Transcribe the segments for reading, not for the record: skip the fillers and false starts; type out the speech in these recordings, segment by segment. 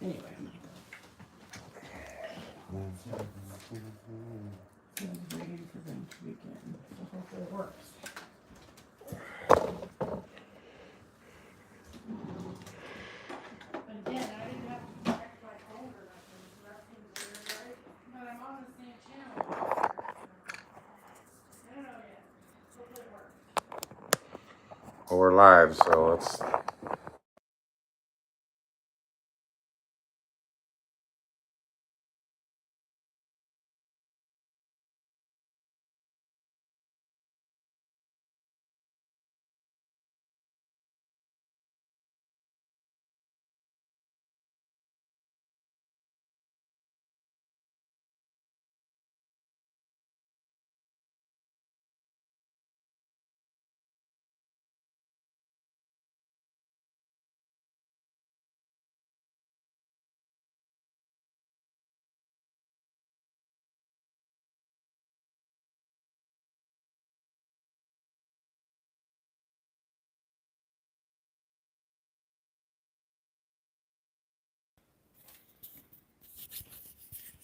Anyway, I was waiting for them to begin. So hopefully it works. But again, I didn't have to check my phone or nothing, so that seems weird, right? But I'm on the same channel. I don't know yet. Hopefully it works. Well, we're live, so let's.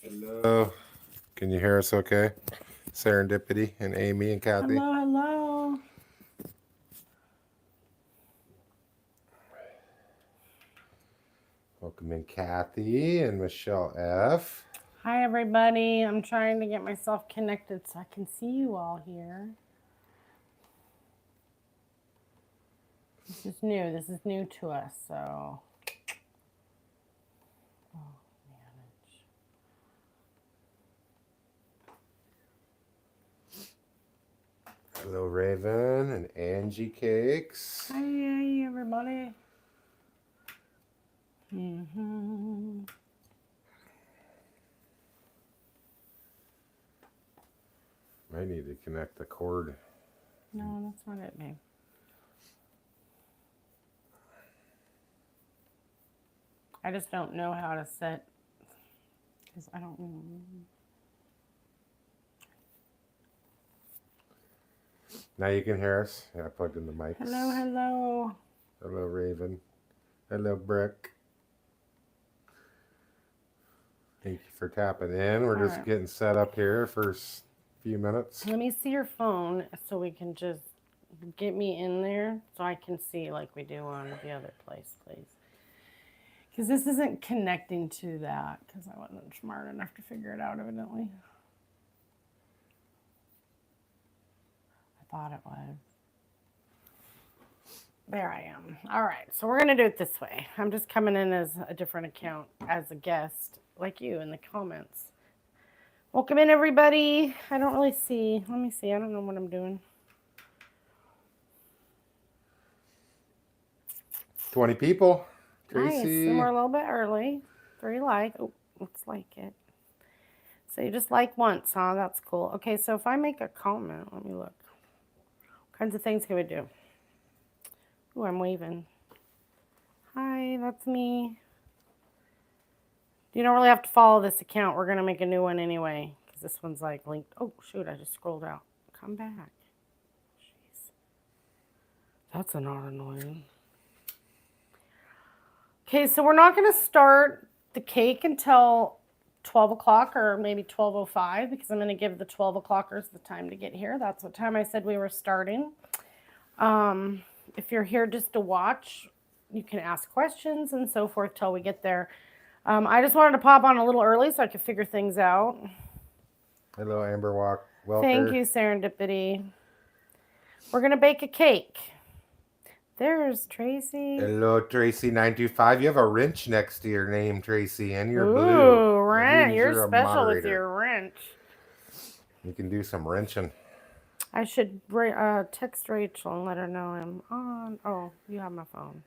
Hello. Can you hear us okay? Serendipity and Amy and Kathy. Hello, hello. Welcome in Kathy and Michelle F. Hi, everybody. I'm trying to get myself connected so I can see you all here. This is new. This is new to us, so. Manage. Hello, Raven and Angie Cakes. Hi, everybody. Mm-hmm. I need to connect the cord. No, that's not it, babe. I just don't know how to set, because I don't know. Now you can hear us. Yeah, I plugged in the mics. Hello, hello. Hello, Raven. Hello, Brick. Thank you for tapping in. We're All just right. getting set up here for a few minutes. Let me see your phone so we can just get me in there so I can see like we do on the other place, please. Because this isn't connecting to that because I wasn't smart enough to figure it out, evidently. I thought it was. There I am. All right, so we're going to do it this way. I'm just coming in as a different account as a guest, like you in the comments. Welcome in, everybody. I don't really see. Let me see. I don't know what I'm doing. 20 people. Nice. Tracy. And we're a little bit early. 3 like. Oh, let's like it. So you just like once, huh? That's cool. Okay, so if I make a comment, let me look. What kinds of things can we do? Ooh, I'm waving. Hi, that's me. You don't really have to follow this account. We're going to make a new one anyway because this one's like linked. Oh, shoot, I just scrolled out. Come back. Jeez. That's not annoying. Okay, so we're not going to start the cake until 12 o'clock or maybe 12:05 because I'm going to give the 12 o'clockers the time to get here. That's what time I said we were starting. If you're here just to watch, you can ask questions and so forth till we get there. I just wanted to pop on a little early so I could figure things out. Hello, Amber Walk. Welker. Thank you, Serendipity. We're going to bake a cake. There's Tracy. Hello, Tracy925. You have a wrench next to your name, Tracy, and you're blue. Ooh, wrench. You're special with your wrench. You can do some wrenching. I should text Rachel and let her know I'm on. Oh, you have my phone.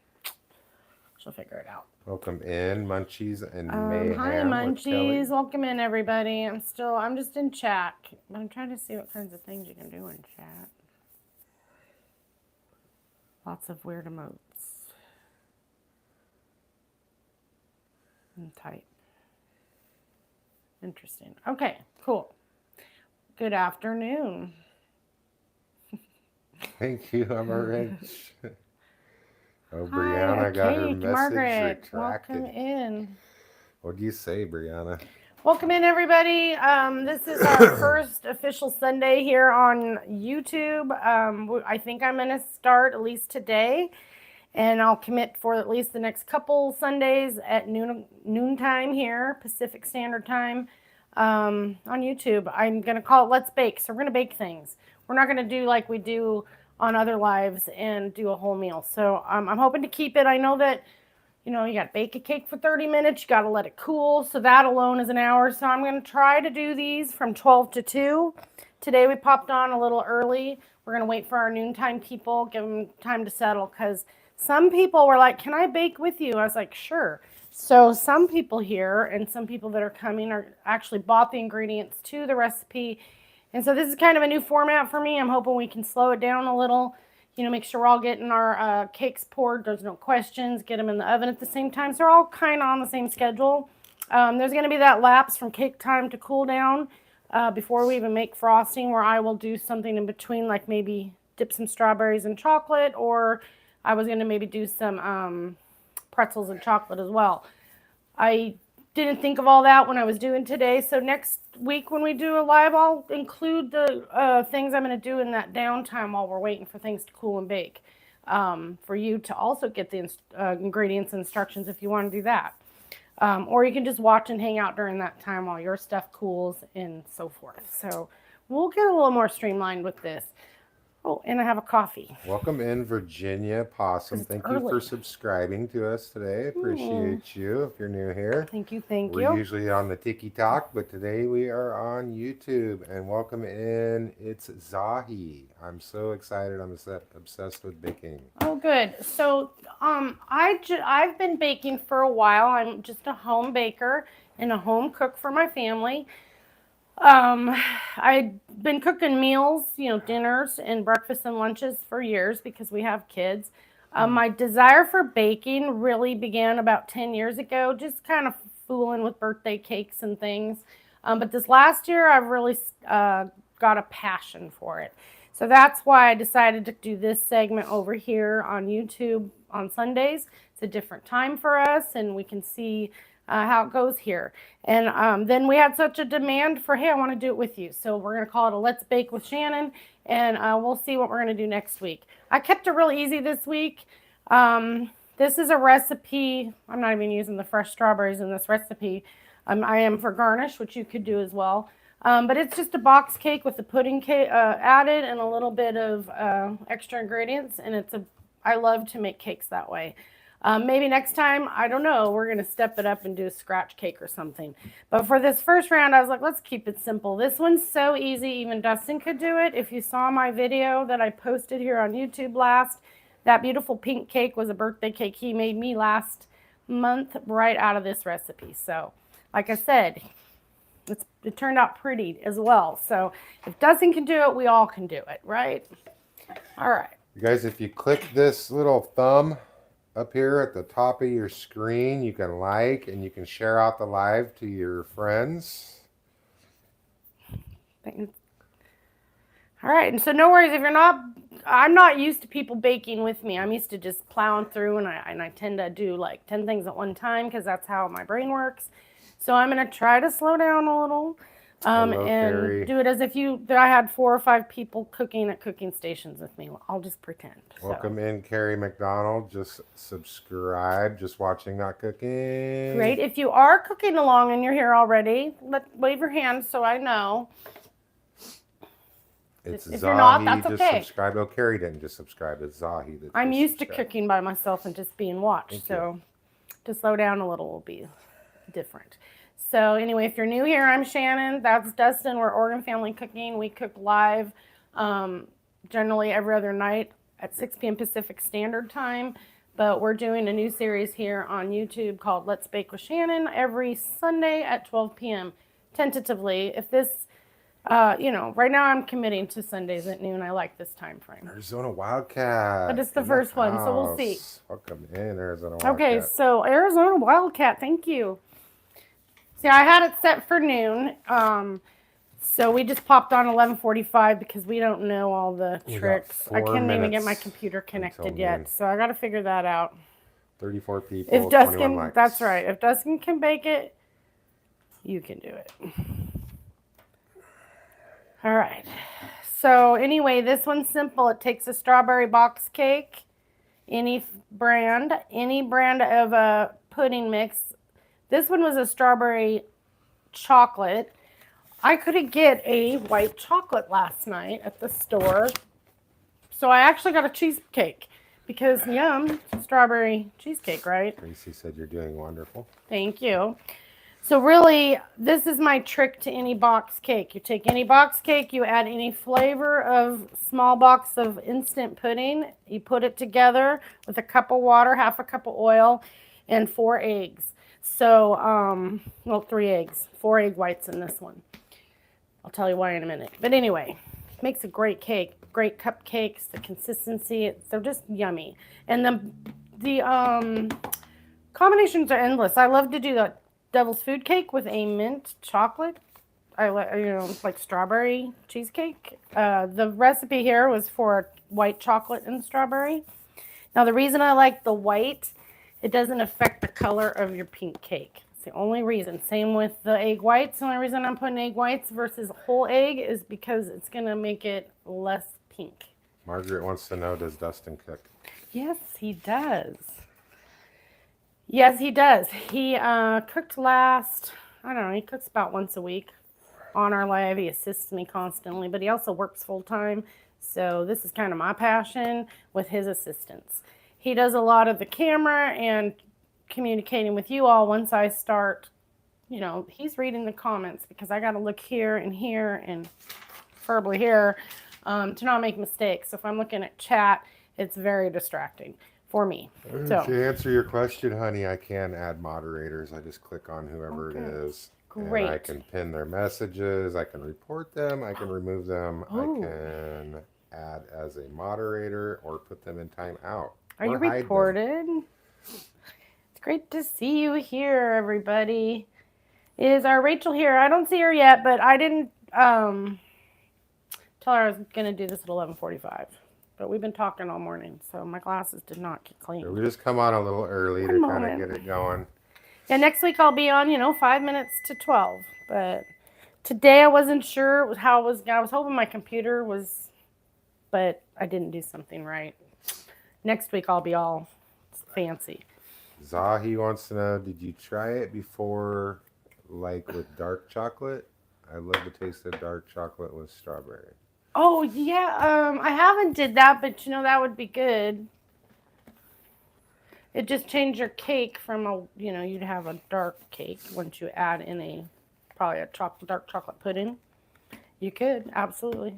She'll figure it out. Welcome in, Munchies and Mayhem. Hi, Munchies. Welcome in, everybody. I'm just in chat. I'm trying to see what kinds of things you can do in chat. Lots of weird emotes. And type. Interesting. Okay, cool. Good afternoon. Thank you, I'm a wrench. Oh, Hi, Brianna got her cake. message Margaret, retracted. welcome in. What do you say, Brianna? Welcome in, everybody. This is our first official Sunday here on YouTube. I think I'm going to start at least today, and I'll commit for at least the next couple Sundays at noontime here, Pacific Standard Time, on YouTube. I'm going to call it Let's Bake. So we're going to bake things. We're not going to do like we do on other lives and do a whole meal. So I'm hoping to keep it. I know that you got to bake a cake for 30 minutes. You got to let it cool. So that alone is an hour. So I'm going to try to do these from 12 to 2. Today we popped on a little early. We're going to wait for our noontime people, give them time to settle, because some people were like, can I bake with you? I was like, sure. So some people here and some people that are coming are actually bought the ingredients to the recipe. And so this is kind of a new format for me. I'm hoping we can slow it down a little. Make sure we're all getting our cakes poured. There's no questions. Get them in the oven at the same time. So we're all kind of on the same schedule. There's going to be that lapse from cake time to cool down before we even make frosting, where I will do something in between, like maybe dip some strawberries in chocolate, or I was going to maybe do some pretzels in chocolate as well. I didn't think of all that when I was doing today. So next week when we do a live, I'll include the things I'm going to do in that downtime while we're waiting for things to cool and bake, for you to also get the ingredients and instructions if you want to do that. Or you can just watch and hang out during that time while your stuff cools and so forth. So we'll get a little more streamlined with this. Oh, and I have a coffee. Welcome in, Virginia Possum. Thank you for subscribing to us today. Appreciate you if you're new here. Thank you. We're usually on the Tiki Talk, but today we are on YouTube. And welcome in, it's Zahi. I'm so excited. I'm obsessed with baking. Oh, good. So I've been baking for a while. I'm just a home baker and a home cook for my family. I've been cooking meals, dinners and breakfasts and lunches for years because we have kids. My desire for baking really began about 10 years ago, just kind of fooling with birthday cakes and things. But this last year, I've really got a passion for it. So that's why I decided to do this segment over here on YouTube on Sundays. It's a different time for us, and we can see how it goes here. And then we had such a demand for, hey, I want to do it with you. So we're going to call it a Let's Bake with Shannon, and we'll see what we're going to do next week. I kept it real easy this week. This is a recipe. I'm not even using the fresh strawberries in this recipe. I am for garnish, which you could do as well. But it's just a box cake with the pudding cake added and a little bit of extra ingredients. And I love to make cakes that way. Maybe next time, I don't know, we're going to step it up and do a scratch cake or something. But for this first round, I was like, let's keep it simple. This one's so easy, even Dustin could do it. If you saw my video that I posted here on YouTube last, that beautiful pink cake was a birthday cake he made me last month right out of this recipe. So, like I said, it turned out pretty as well. So if Dustin can do it, we all can do it, right? All right. You guys, if you click this little thumb up here at the top of your screen, you can like and you can share out the live to your friends. All right, and so no worries if I'm not used to people baking with me. I'm used to just plowing through, and I tend to do like 10 things at one time because that's how my brain works. So I'm going to try to slow down a little. And Carrie. Do it as if I had 4 or 5 people cooking at cooking stations with me. I'll just pretend. Welcome in, Carrie McDonald. Just subscribe. Just watching, not cooking. Great. If you are cooking along and you're here already, wave your hand so I know. It's if Zahi, you're not, that's okay. Just subscribe. Oh, Carrie didn't just subscribe. It's Zahi. I'm used to cooking by myself and just being watched. So to slow down a little will be different. So anyway, if you're new here, I'm Shannon. That's Dustin. We're Oregon Family Cooking. We cook live generally every other night at 6 p.m. Pacific Standard Time. But we're doing a new series here on YouTube called Let's Bake with Shannon every Sunday at 12 p.m. Tentatively. If this, right now I'm committing to Sundays at noon. I like this time frame. Arizona Wildcat. But it's the first one, so we'll see. Welcome in, Arizona Wildcat. Okay, so Arizona Wildcat, thank you. See, I had it set for noon, so we just popped on 11:45 because we don't know all the tricks. I can't even get my computer connected yet, so I got to figure that out. 34 people, If 21 Dustin, likes. that's right. If Dustin can bake it, you can do it. All right. So anyway, this one's simple. It takes a strawberry box cake, any brand of a pudding mix. This one was a strawberry chocolate. I couldn't get a white chocolate last night at the store, so I actually got a cheesecake because yum, strawberry cheesecake, right? Tracy said you're doing wonderful. Thank you. So really, this is my trick to any box cake. You take any box cake, you add any flavor of small box of instant pudding, you put it together with a cup of water, half a cup of oil, and 4 eggs. So, well, 3 eggs, 4 egg whites in this one. I'll tell you why in a minute. But anyway, it makes a great cake, great cupcakes. The consistency, they're just yummy. And the combinations are endless. I love to do the devil's food cake with a mint chocolate. I like strawberry cheesecake. The recipe here was for white chocolate and strawberry. Now the reason I like the white, it doesn't affect the color of your pink cake. It's the only reason. Same with the egg whites. The only reason I'm putting egg whites versus whole egg is because it's gonna make it less pink. Margaret wants to know, does Dustin cook? Yes, he does. Yes, he does. He cooked last, I don't know, he cooks about once a week on our live. He assists me constantly, but he also works full time. So this is kind of my passion with his assistance. He does a lot of the camera and communicating with you all once I start, he's reading the comments because I got to look here and preferably here to not make mistakes. So if I'm looking at chat, it's very distracting for me. So to answer your question, honey, I can add moderators. I just click on whoever it is. Great. And I can pin their messages. I can report them. I can remove them. I can add as a moderator or put them in timeout. Are you reported? It's great to see you here, everybody. Is our Rachel here? I don't see her yet, but I didn't tell her I was going to do this at 11:45. But we've been talking all morning, so my glasses did not get clean. So we just come on a little early to kind of get it going. Yeah, next week I'll be on, 5 minutes to 12. But today I wasn't sure how it was. I was hoping my computer was, but I didn't do something right. Next week I'll be all fancy. Zahi wants to know, did you try it before, like with dark chocolate? I love the taste of dark chocolate with strawberry. Oh, yeah, I haven't did that, but that would be good. It just changed your cake from you'd have a dark cake once you add in probably a dark chocolate pudding. You could, absolutely.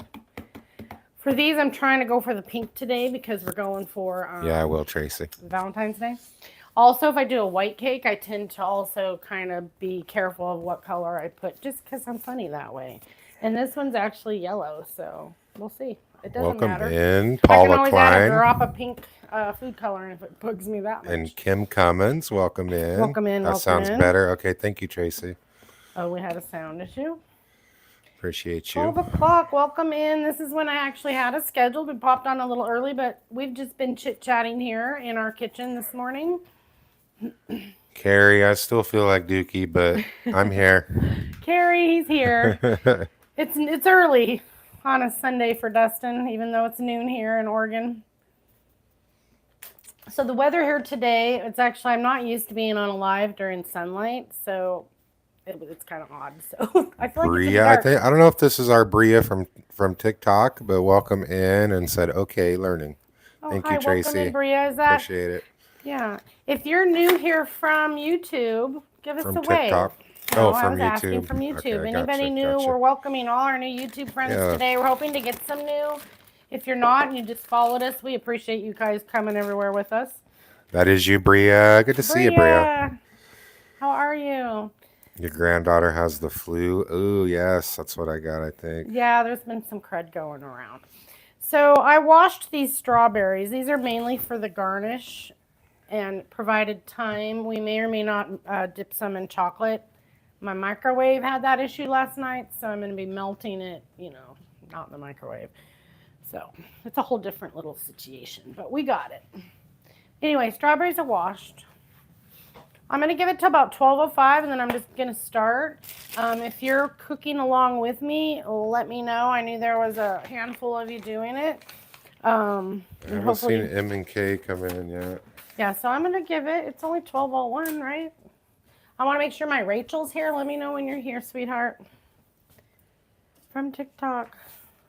For these, I'm trying to go for the pink today because we're going for yeah, I will, Tracy. Valentine's Day. Also, if I do a white cake, I tend to also kind of be careful of what color I put just because I'm funny that way. And this one's actually yellow, so we'll see. It doesn't matter. Welcome in, Paula I can always Klein. add a drop of pink food coloring if it bugs me that much. And Kim Cummins, welcome in. Welcome in. That sounds better. Okay, thank you, Tracy. Oh, we had a sound issue. Appreciate you. 12 o'clock, welcome in. This is when I actually had it scheduled. We popped on a little early, but we've just been chit-chatting here in our kitchen this morning. Carrie, I still feel like Dookie, but I'm here. Carrie, he's here. It's early on a Sunday for Dustin, even though it's noon here in Oregon. So the weather here today, I'm not used to being on a live during sunlight, so it's kind of odd. So I feel like Bria, I don't know if this is our Bria from TikTok, but welcome in and said, okay, learning. Thank you, Tracy. Welcome in, Bria. Appreciate it. Yeah. If you're new here from YouTube, give us a wave. TikTok. No, from I was YouTube. asking from YouTube. Okay, Anybody new? We're welcoming all our new YouTube friends today. We're hoping to get some new. If you're not and you just followed us, we appreciate you guys coming everywhere with us. That is you, Bria. Good to see you, Bria. How are you? Your granddaughter has the flu. Ooh, yes. That's what I got, I think. Yeah, there's been some crud going around. So I washed these strawberries. These are mainly for the garnish and provided time. We may or may not dip some in chocolate. My microwave had that issue last night, so I'm going to be melting it, not in the microwave. So it's a whole different little situation, but we got it. Anyway, strawberries are washed. I'm going to give it to about 12:05, and then I'm just going to start. If you're cooking along with me, let me know. I knew there was a handful of you doing it. I haven't seen M and K come in yet. Yeah, so I'm going to give it, it's only 12:01, right? I want to make sure my Rachel's here. Let me know when you're here, sweetheart. From TikTok.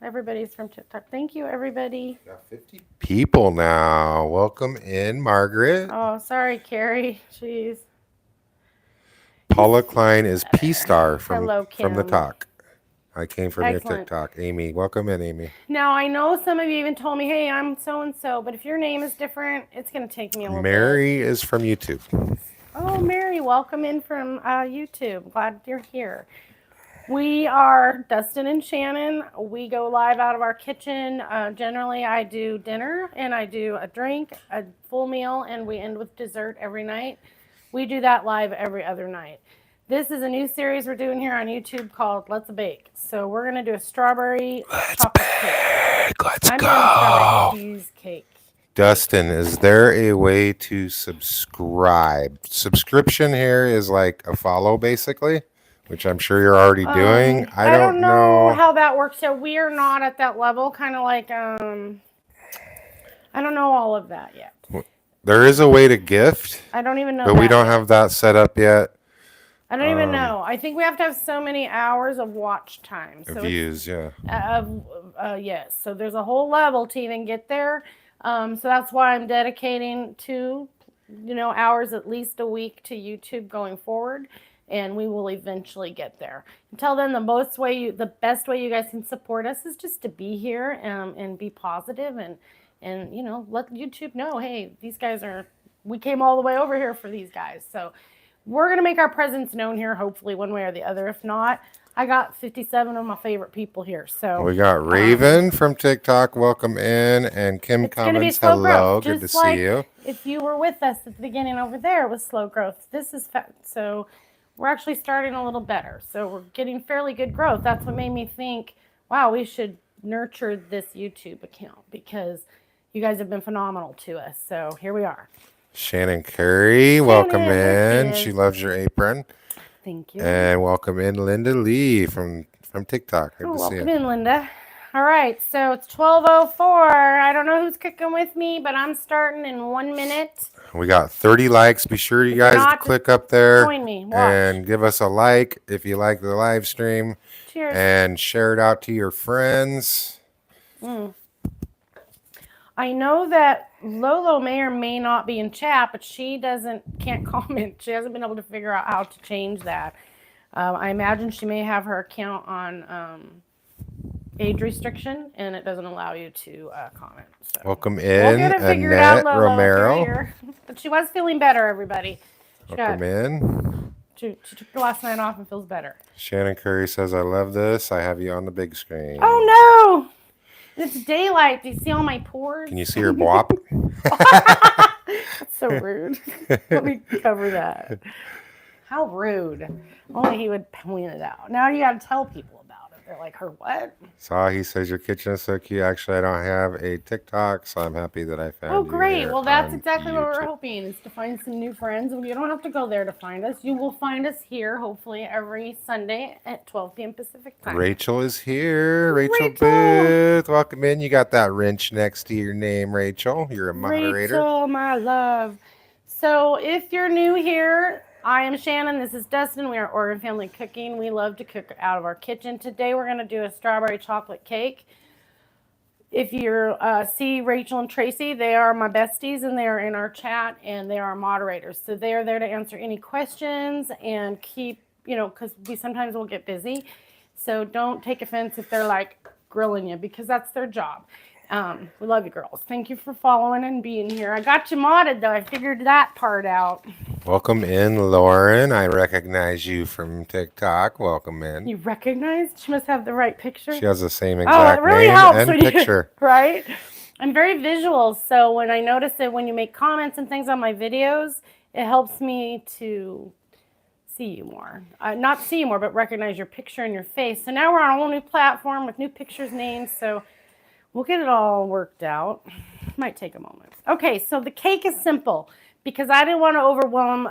Everybody's from TikTok. Thank you, everybody. Got 50 people now. Welcome in, Margaret. Oh, sorry, Carrie. Jeez. Paula Klein is P-Star from Hello, the Kim. talk. I came from Excellent. your TikTok. Amy, welcome in, Amy. Now, I know some of you even told me, hey, I'm so-and-so, but if your name is different, it's going to take me a little bit. Mary is from YouTube. Oh, Mary, welcome in from YouTube. Glad you're here. We are Dustin and Shannon. We go live out of our kitchen. Generally, I do dinner, and I do a drink, a full meal, and we end with dessert every night. We do that live every other night. This is a new series we're doing here on YouTube called Let's Bake. So we're going to do a strawberry chocolate cake. Let's I'm doing a strawberry cheesecake. Dustin, is there a way to subscribe? Subscription here is like a follow, basically, which I'm sure you're already doing. I don't know how that works. So we are not at that level. Kind of like, I don't know all of that yet. There is a way to gift. I don't even know. But we don't have that set up yet. I don't even know. I think we have to have so many hours of watch time. So views, yeah. Yes. So there's a whole level to even get there. So that's why I'm dedicating 2, hours at least a week to YouTube going forward, and we will eventually get there. Until then, the best way you guys can support us is just to be here and be positive and let YouTube know, hey, these guys we came all the way over here for these guys. So we're going to make our presence known here, hopefully one way or the other. If not, I got 57 of my favorite people here. So we got Raven from TikTok. Welcome in. And Kim Cummins. Hello. Good to see you. If you were with us at the beginning over there with slow growth, this is so we're actually starting a little better. So we're getting fairly good growth. That's what made me think, wow, we should nurture this YouTube account because you guys have been phenomenal to us. So here we are. Shannon Curry, welcome in. She loves your apron. Thank you. And welcome in Linda Lee from TikTok. Good to see you. Welcome in, Linda. All right, so it's 12:04. I don't know who's cooking with me, but I'm starting in 1 minute. We got 30 likes. Be sure you guys to click up there join me. And give us a like if you like the live stream. Cheers. And share it out to your friends. I know that Lolo may or may not be in chat, but she can't comment. She hasn't been able to figure out how to change that. I imagine she may have her account on age restriction, and it doesn't allow you to comment. So welcome in, Annette Romero. But she was feeling better, everybody. Welcome in. She took the last night off and feels better. Shannon Curry says, I love this. I have you on the big screen. Oh, no. It's daylight. Do you see all my pores? Can you see her bwop? That's so rude. Let me cover that. How rude. Only he would point it out. Now you got to tell people about it. They're like, her what? He says, your kitchen is so cute. Actually, I don't have a TikTok, so I'm happy that I found you. Oh, great. Well, that's exactly YouTube. what we're hoping, is to find some new friends. You don't have to go there to find us. You will find us here, hopefully, every Sunday at 12 p.m. Pacific time. Rachel is here. Rachel Booth. Welcome in. You got that wrench next to your name, Rachel. You're a moderator. Rachel, my love. So if you're new here, I am Shannon. This is Dustin. We are Oregon Family Cooking. We love to cook out of our kitchen. Today we're going to do a strawberry chocolate cake. If you see Rachel and Tracy, they are my besties, and they are in our chat, and they are moderators. So they are there to answer any questions and keep, because we sometimes will get busy. So don't take offense if they're like grilling you, because that's their job. We love you, girls. Thank you for following and being here. I got you modded, though. I figured that part out. Welcome in, Lauren. I recognize you from TikTok. Welcome in. You recognize? She must have the right picture. She has the same exact really name helps and picture. Right? I'm very visual, so when I notice that when you make comments and things on my videos, it helps me to see you more. Not see you more, but recognize your picture and your face. So now we're on a whole new platform with new pictures, names, so we'll get it all worked out. Might take a moment. Okay, so the cake is simple because I didn't want to overwhelm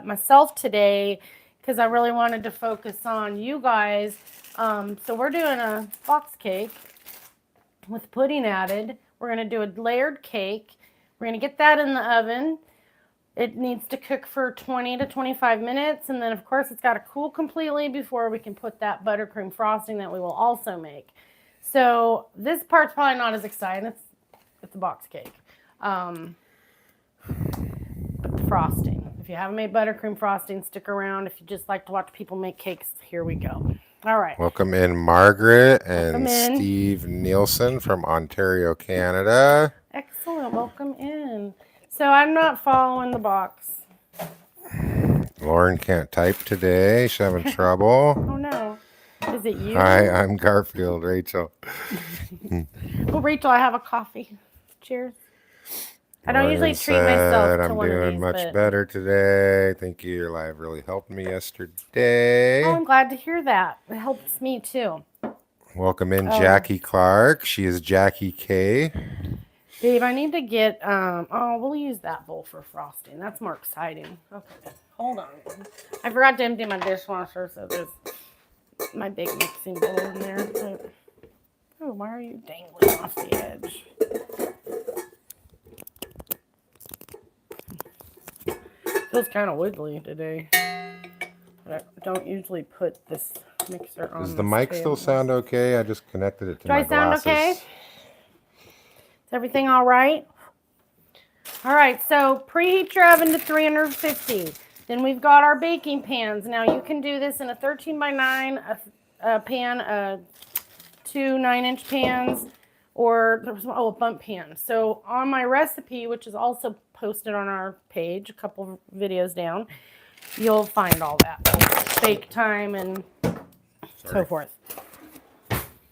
myself today because I really wanted to focus on you guys. So we're doing a box cake with pudding added. We're going to do a layered cake. We're going to get that in the oven. It needs to cook for 20 to 25 minutes. And then, of course, it's got to cool completely before we can put that buttercream frosting that we will also make. So this part's probably not as exciting. It's a box cake. But the frosting. If you haven't made buttercream frosting, stick around. If you just like to watch people make cakes, here we go. All right. Welcome in Margaret and Steve Nielsen from Ontario, Canada. Excellent. Welcome in. So I'm not following the box. Lauren can't type today. She's having trouble. Oh, no. Is it you? Hi, I'm Garfield, Rachel. Well, Rachel, I have a coffee. Cheers. I don't usually treat myself to I'm one of doing these, much better today. Thank you. Your live really helped me yesterday. Oh, I'm glad to hear that. It helps me too. Welcome in Jackie Clark. She is Jackie K. Babe, I need to get, we'll use that bowl for frosting. That's more exciting. Okay, hold on. I forgot to empty my dishwasher, so there's my big mixing bowl in there. But, oh, why are you dangling off the edge? Feels kind of wiggly today. But I don't usually put this mixer on. Does the mic still sound okay? I just connected it to my glasses. Do I sound okay? Is everything all right? All right, so preheat your oven to 350. Then we've got our baking pans. Now you can do this in a 13 by 9 pan, 2 9-inch pans, or a bump pan. So on my recipe, which is also posted on our page, a couple videos down, you'll find all that. Bake time and so forth.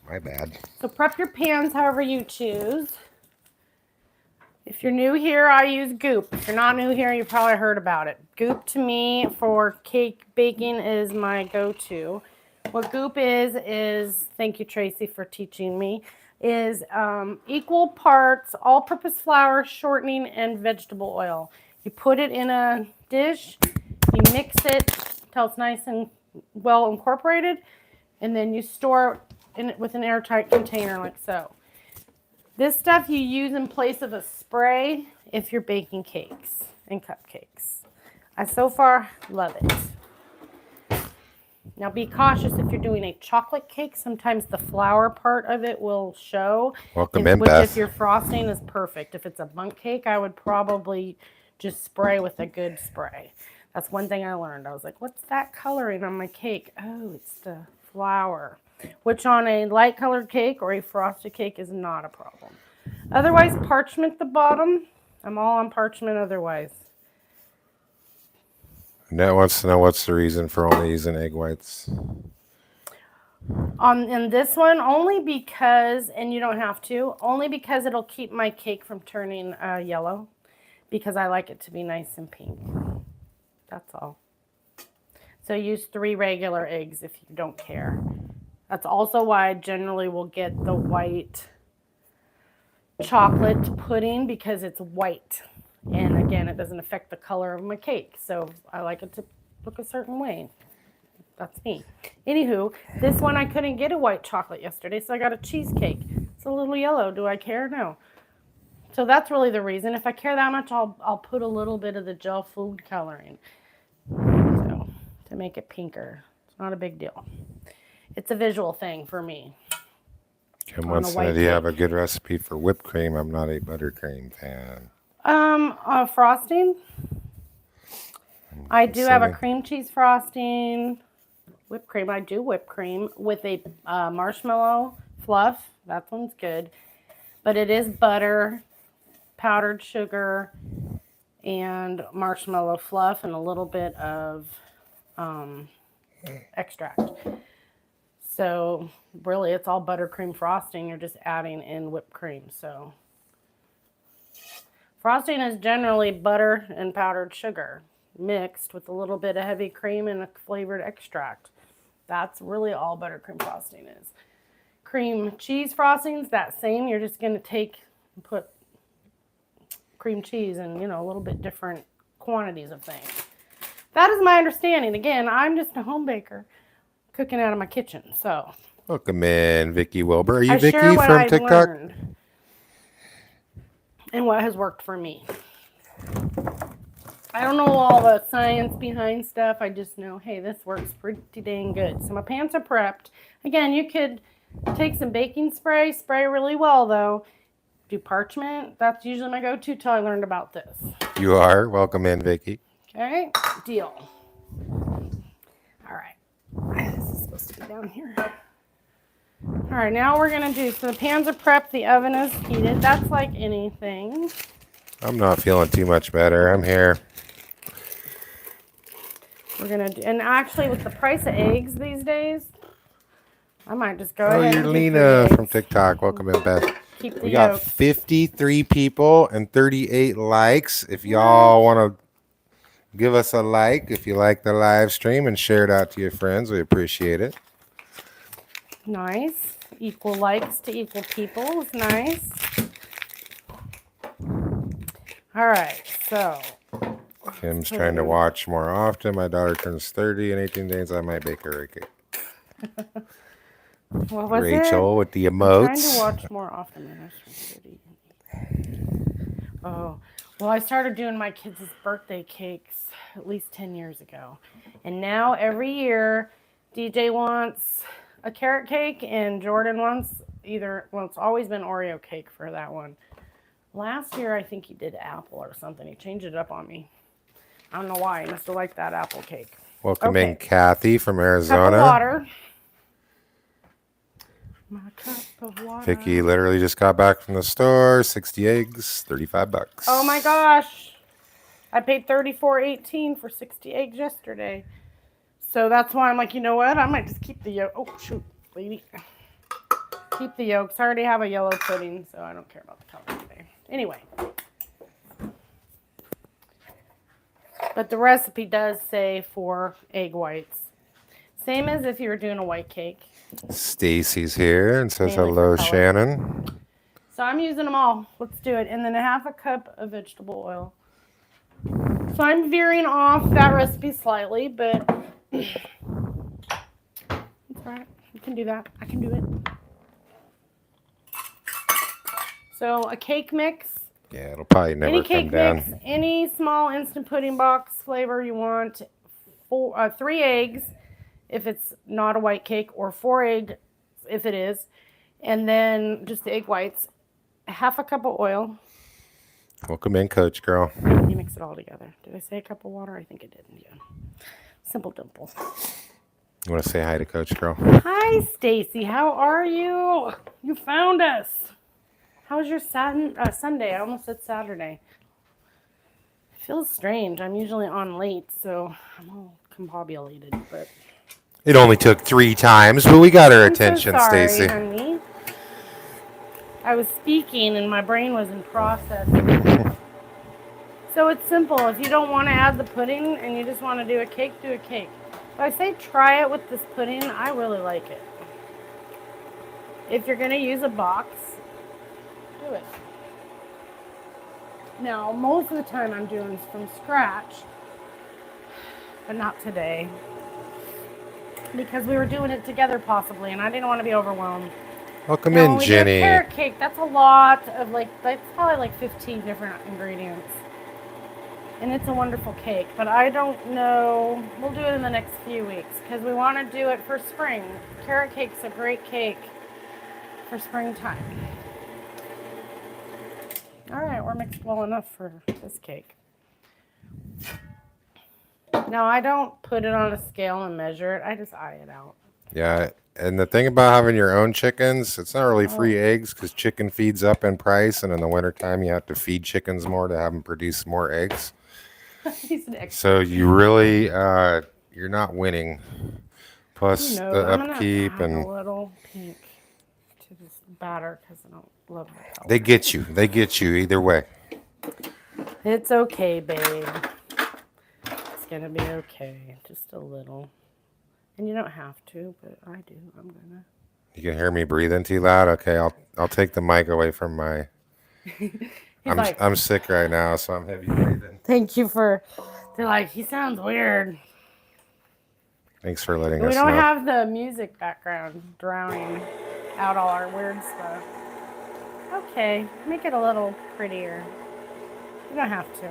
My bad. So prep your pans however you choose. If you're new here, I use Goop. If you're not new here, you probably heard about it. Goop to me for cake baking is my go-to. What Goop is, thank you Tracy for teaching me, is equal parts all-purpose flour, shortening, and vegetable oil. You put it in a dish, you mix it until it's nice and well incorporated, and then you store it with an airtight container like so. This stuff you use in place of a spray if you're baking cakes and cupcakes. I so far love it. Now be cautious if you're doing a chocolate cake. Sometimes the flour part of it will show. Welcome in, Beth. If your frosting is perfect. If it's a bundt cake, I would probably just spray with a good spray. That's one thing I learned. I was like, what's that coloring on my cake? Oh, it's the flour. Which on a light colored cake or a frosted cake is not a problem. Otherwise, parchment the bottom. I'm all on parchment otherwise. Annette wants to know what's the reason for only using egg whites. In this one, only because, and you don't have to, only because it'll keep my cake from turning yellow. Because I like it to be nice and pink. That's all. So use 3 regular eggs if you don't care. That's also why I generally will get the white chocolate pudding because it's white. And again, it doesn't affect the color of my cake. So I like it to look a certain way. That's me. Anywho, this one I couldn't get a white chocolate yesterday, so I got a cheesecake. It's a little yellow. Do I care? No. So that's really the reason. If I care that much, I'll put a little bit of the gel food coloring. So to make it pinker. It's not a big deal. It's a visual thing for me. Kim wants to know, do you have a good recipe for whipped cream? I'm not a buttercream fan. Frosting. I do have a cream cheese frosting. Whipped cream. I do whipped cream with a marshmallow fluff. That one's good. But it is butter, powdered sugar, and marshmallow fluff, and a little bit of extract. So really, it's all buttercream frosting. You're just adding in whipped cream. So frosting is generally butter and powdered sugar mixed with a little bit of heavy cream and a flavored extract. That's really all buttercream frosting is. Cream cheese frostings, that same. You're just going to take and put cream cheese and, a little bit different quantities of things. That is my understanding. Again, I'm just a home baker cooking out of my kitchen, so. Welcome in, Vicky Wilbur. Are you I Vicky share what from I've TikTok? learned and what has worked for me. I don't know all the science behind stuff. I just know, hey, this works pretty dang good. So my pans are prepped. Again, you could take some baking spray really well though. Do parchment. That's usually my go-to till I learned about this. You are. Welcome in, Vicky. Okay, deal. All right. This is supposed to be down here. All right, now we're going to do, so the pans are prepped, the oven is heated. That's like anything. I'm not feeling too much better. I'm here. We're going to do, and actually with the price of eggs these days, I might just go ahead and you're do Lena from TikTok. Welcome in, Beth. Keep the We got yolk. 53 people and 38 likes. If y'all want to give us a like, if you like the live stream, and share it out to your friends, we appreciate it. Nice. Equal likes to equal people is nice. All right, so. Kim's trying to watch more often. My daughter turns 30 in 18 days. I might bake her a cake. What was Rachel it? with the I'm trying to emotes. watch more often. Oh, well, I started doing my kids' birthday cakes at least 10 years ago. And now every year, DJ wants a carrot cake and Jordan wants it's always been Oreo cake for that one. Last year, I think he did apple or something. He changed it up on me. I don't know why. He must have liked that apple cake. Welcome in, Kathy from Arizona. Cup of water. My cup of water. Vicky literally just got back from the store. 60 eggs, $35. Oh my gosh. I paid $34.18 for 60 eggs yesterday. So that's why I'm like, you know what? I might just keep the yolk. Oh, shoot, lady. Keep the yolks. I already have a yellow pudding, so I don't care about the color today. Anyway. But the recipe does say 4 egg whites. Same as if you were doing a white cake. Stacy's here and says Mainly hello, for color. Shannon. So I'm using them all. Let's do it. And then a half a cup of vegetable oil. So I'm veering off that recipe slightly, but it's all right. You can do that. I can do it. So a cake mix. Yeah, it'll probably never come down. Mix, any small instant pudding box flavor you want. 3 eggs if it's not a white cake, or 4 eggs if it is. And then just the egg whites. Half a cup of oil. Welcome in, Coach Girl. You mix it all together. Did I say a cup of water? I think I did. Yeah. Simple dimple. You want to say hi to Coach Girl? Hi, Stacy. How are you? You found us. How was your Sunday? I almost said Saturday. It feels strange. I'm usually on late, so I'm all combobulated. But it only took 3 times, but we got her attention, Stacy. Honey. I was speaking and my brain was in process. So it's simple. If you don't want to add the pudding and you just want to do a cake, do a cake. But I say try it with this pudding. I really like it. If you're going to use a box, do it. Now, most of the time I'm doing from scratch, but not today. Because we were doing it together possibly, and I didn't want to be overwhelmed. Welcome in, Jenny. Carrot cake, that's a lot of that's probably like 15 different ingredients. And it's a wonderful cake, but I don't know. We'll do it in the next few weeks because we want to do it for spring. Carrot cake's a great cake for springtime. All right, we're mixed well enough for this cake. Now, I don't put it on a scale and measure it. I just eye it out. Yeah, and the thing about having your own chickens, it's not really free eggs because chicken feeds up in price, and in the wintertime you have to feed chickens more to have them produce more eggs. So you really, you're not winning. Plus the upkeep and a little pink to this batter because I don't love the color. They get you either way. It's okay, babe. It's gonna be okay. Just a little. And you don't have to, but I do. I'm gonna. You can hear me breathing too loud? Okay, I'll take the mic away from my I'm sick right now, so I'm heavy breathing. Thank you for. They're like, he sounds weird. Thanks for letting We us don't know. have the music background drowning out all our weird stuff. Okay, make it a little prettier. You don't have to.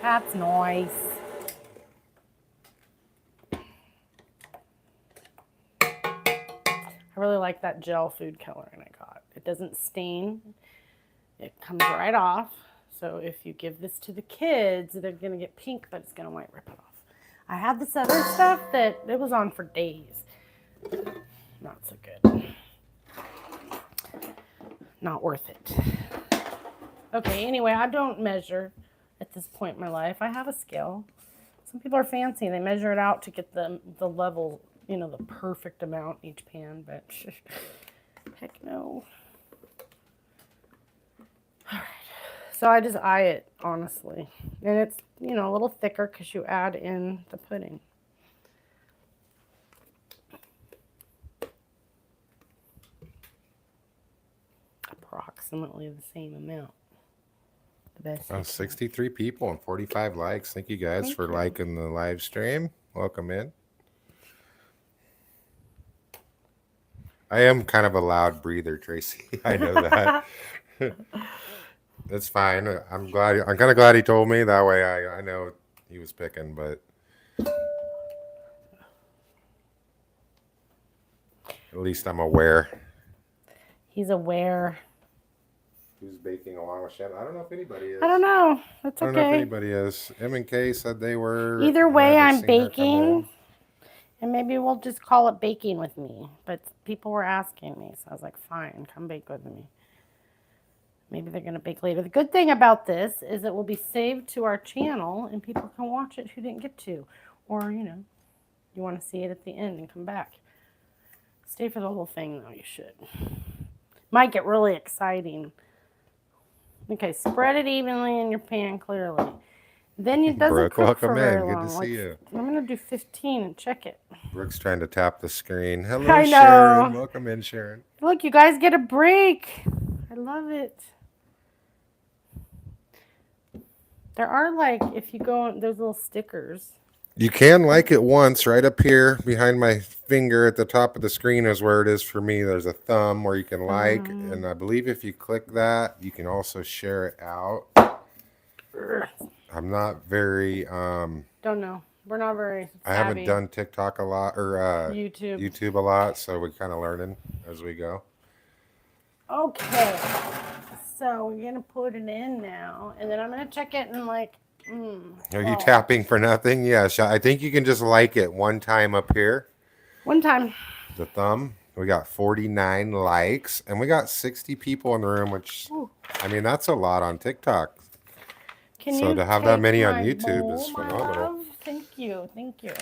That's nice. I really like that gel food coloring I got. It doesn't stain. It comes right off. So if you give this to the kids, they're going to get pink, but it's going to white rip it off. I had this other stuff that it was on for days. Not so good. Not worth it. Okay, anyway, I don't measure at this point in my life. I have a scale. Some people are fancy. They measure it out to get the level, you know, the perfect amount each pan, but heck no. All right. So I just eye it, honestly. And it's, you know, a little thicker because you add in the pudding. Approximately the same amount. The best. 63 people and 45 likes. Thank you guys for liking the live stream. Welcome in. I am kind of a loud breather, Tracy. I know that. It's fine. I'm kind of glad he told me. That way I know he was picking, but at least I'm aware. He's aware. Who's baking along with Shannon? I don't know if anybody is. I don't know. That's okay. I don't know if anybody is. M and K said they were. Either way, I'm baking. And maybe we'll just call it baking with me. But people were asking me, so I was like, fine, come bake with me. Maybe they're going to bake later. The good thing about this is it will be saved to our channel and people can watch it who didn't get to. Or, you know, you want to see it at the end and come back. Stay for the whole thing, though, you should. Might get really exciting. Okay, spread it evenly in your pan clearly. Then it doesn't Brooke, cook for welcome very in. long. Good to see you. I'm going to do 15 and check it. Brooke's trying to tap the screen. Hello, I know. Sharon. Welcome in, Sharon. Look, you guys get a break. I love it. There are, like, if you go on, there's little stickers. You can like it once right up here behind my finger at the top of the screen is where it is for me. There's a thumb where you can like, and I believe if you click that, you can also share it out. I'm not very don't know. We're not very savvy. I haven't done TikTok a lot or YouTube a lot, so we're kind of learning as we go. Okay. So we're gonna put it in now, and then I'm gonna check it and like. Are you tapping for nothing? Yes. I think you can just like it one time up here. One time. The thumb. We got 49 likes, and we got 60 people in the room, which, I mean, that's a lot on TikTok. So to have that many on YouTube is phenomenal. Thank you. Thank you.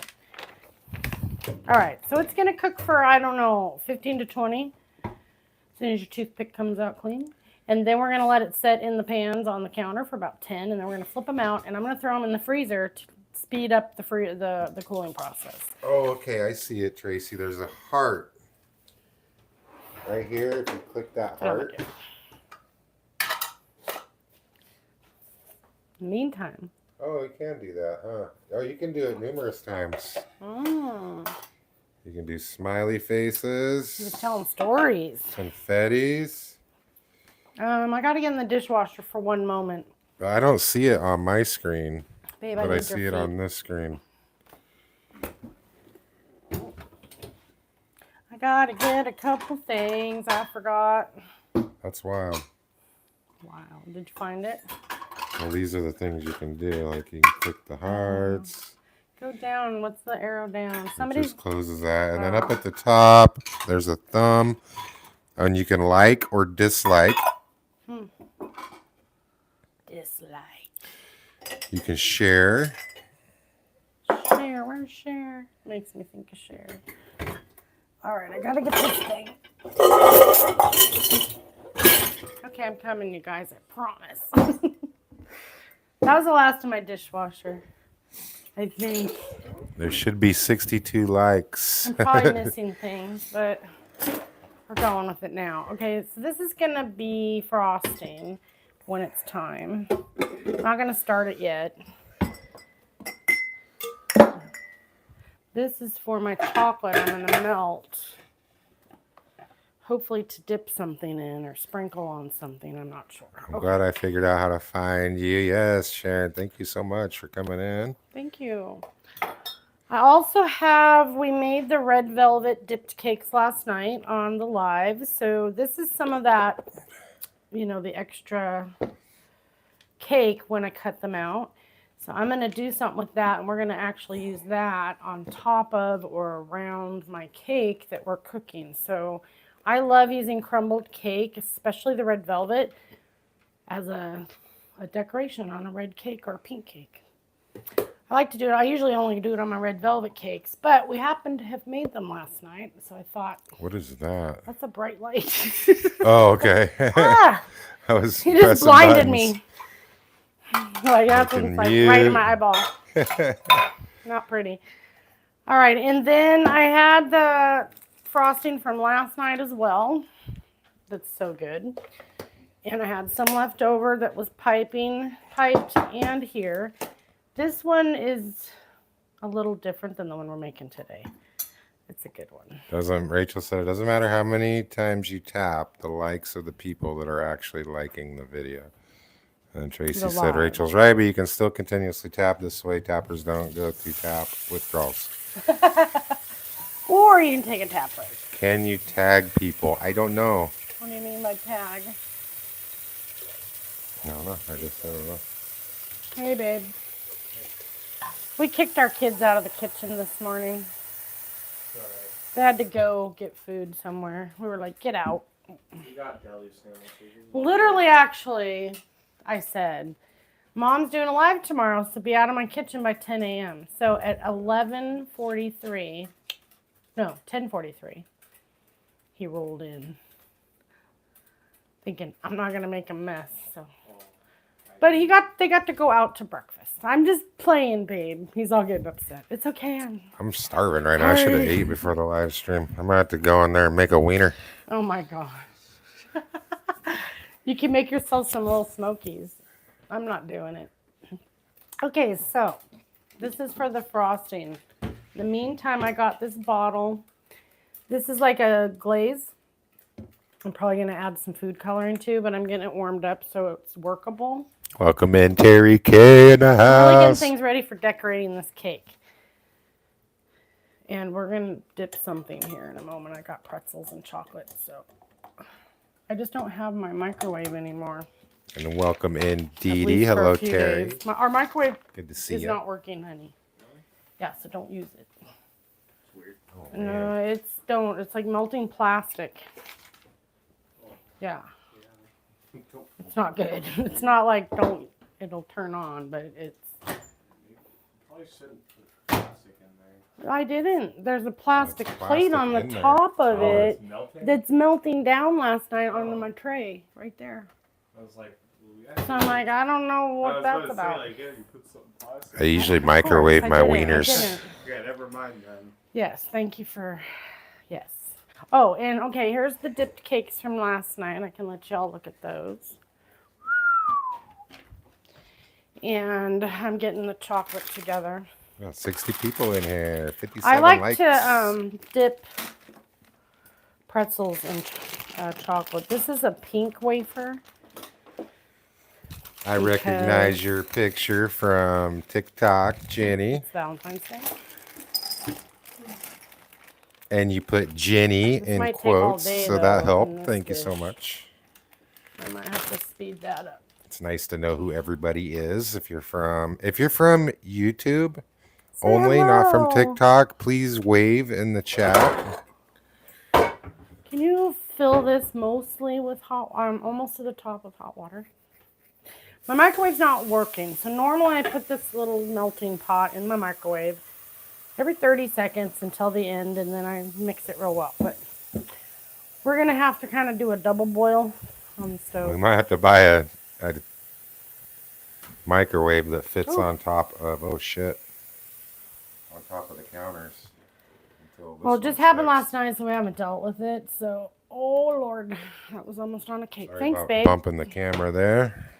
All right. So it's going to cook for, I don't know, 15 to 20. As soon as your toothpick comes out clean. And then we're going to let it set in the pans on the counter for about 10. And then we're going to flip them out. And I'm going to throw them in the freezer to speed up the cooling process. Oh, okay. I see it, Tracy. There's a heart. Right here, if you click that heart. Meantime. Oh, you can do that, huh? Oh, you can do it numerous times. You can do smiley faces. You're telling stories. Confettis. I got to get in the dishwasher for one moment. I don't see it on my screen, Babe, but I see it on this screen. I got to get a couple things. I forgot. That's wild. Wow. Did you find it? Well, these are the things you can do. Like you can click the hearts. Go down. What's the arrow down? Somebody just closes that. And then up at the top, there's a thumb. And you can like or dislike. Dislike. You can share. Share. Where's share? Makes me think of share. All right. I got to get this thing. Okay, I'm coming, you guys. I promise. That was the last of my dishwasher, I think. There should be 62 likes. I'm probably missing things, but we're going with it now. Okay, so this is going to be frosting when it's time. I'm not going to start it yet. This is for my chocolate I'm going to melt. Hopefully to dip something in or sprinkle on something. I'm not sure. I'm glad I figured out how to find you. Yes, Sharon, thank you so much for coming in. Thank you. I also we made the red velvet dipped cakes last night on the live. So this is some of that, the extra cake when I cut them out. So I'm going to do something with that, and we're going to actually use that on top of or around my cake that we're cooking. So I love using crumbled cake, especially the red velvet, as a decoration on a red cake or a pink cake. I like to do it. I usually only do it on my red velvet cakes, but we happened to have made them last night, so I thought. What is that? That's a bright light. Oh, okay. He just blinded me. Like, that's what it's like, right in my eyeball. Not pretty. All right, and then I had the frosting from last night as well. That's so good. And I had some left over that was piped and here. This one is a little different than the one we're making today. It's a good one. Rachel said it doesn't matter how many times you tap, the likes of the people that are actually liking the video. And Tracy said Rachel's right, but you can still continuously tap this way. Tappers don't go through tap withdrawals. Or you can take a tap break. Can you tag people? I don't know. What do you mean by tag? I don't know. I don't know. Hey, babe. We kicked our kids out of the kitchen this morning. They had to go get food somewhere. We were like, get out. You got deli sandwiches. Literally, actually, I said, Mom's doing a live tomorrow, so be out of my kitchen by 10 a.m. So at 10:43, he rolled in, thinking I'm not gonna make a mess. So, but they got to go out to breakfast. I'm just playing, babe. He's all getting upset. It's okay. I'm starving right now. I should have ate before the live stream. I'm gonna have to go in there and make a wiener. Oh my gosh. You can make yourself some little smokies. I'm not doing it. Okay, so this is for the frosting. In the meantime, I got this bottle. This is like a glaze. I'm probably going to add some food coloring too, but I'm getting it warmed up so it's workable. Welcome in, Terry K in the house. I'm really getting things ready for decorating this cake. And we're going to dip something here in a moment. I got pretzels and chocolate, so I just don't have my microwave anymore. And welcome in, Dee Dee. Hello, Terry. Our microwave Good to see is you. not working, honey. Yeah, so don't use it. It's weird. Oh, No, it's like melting plastic. Yeah. It's not good. It's not like it'll turn on, but it's. Probably shouldn't put plastic in there. I didn't. There's a plastic There's plate plastic on the in there. top of Oh, it it's melting? that's melting down last night onto my tray, right there. I was like, yeah. So I'm like, I don't know what that's I about. was say, like, yeah, you put something plastic. I usually microwave I my didn't. wieners. Yeah, never mind then. Yes, thank you for, yes. Oh, and okay, here's the dipped cakes from last night. I can let y'all look at those. And I'm getting the chocolate together. Got 60 people in here. 57 I like likes. to dip pretzels in chocolate. This is a pink wafer. I recognize your picture from TikTok, Jenny. It's Valentine's Day. And you put Jenny This in might take all quotes, day, so that though, helped. in this Thank you so dish. much. I might have to speed that up. It's nice to know who everybody is. If you're from YouTube only, not from hello. TikTok, please wave in the chat. Can you fill this mostly with almost to the top of hot water? My microwave's not working, so normally I put this little melting pot in my microwave every 30 seconds until the end, and then I mix it real well. But we're gonna have to kind of do a double boil on the We stove. might have to buy a microwave that fits on top of on top of the counters. Well, it just happened last night, so we haven't dealt with it. So Oh, Lord. That was almost on a cake. Sorry Thanks, about babe. bumping the camera there.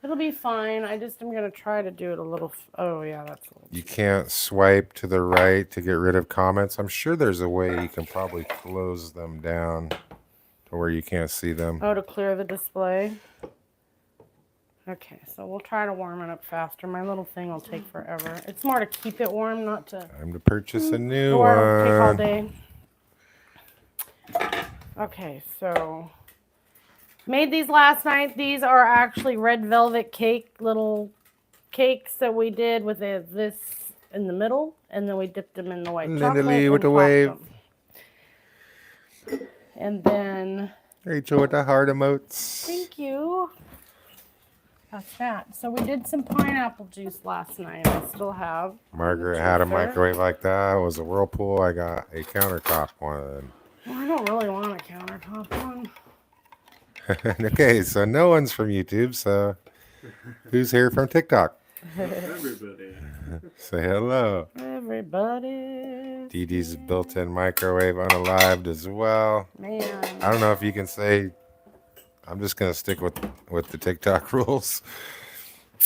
It'll be fine. I just am going to try to do it a little. Oh, yeah, that's a little. You can't swipe to the right to get rid of comments. I'm sure there's a way you can probably close them down to where you can't see them. Oh, to clear the display? Okay, so we'll try to warm it up faster. My little thing will take forever. It's more to keep it warm, not to. Time to purchase a new Or it'll take all one. day. Okay, so made these last night. These are actually red velvet cake, little cakes that we did with this in the middle, and then we dipped them in the white chocolate Lindley and with the popped wave. them. And then, Rachel with the heart emotes. thank you. That's that. So we did some pineapple juice last night. I still have. Margaret had a juicer. microwave like that. It was a Whirlpool. I got a countertop one. Well, I don't really want a countertop one. Okay, so no one's from YouTube. So who's here from TikTok? Everybody. Say hello. Everybody. Dee Dee's built-in microwave unalived as well. Man. I don't know if you can say. I'm just gonna stick with the TikTok rules.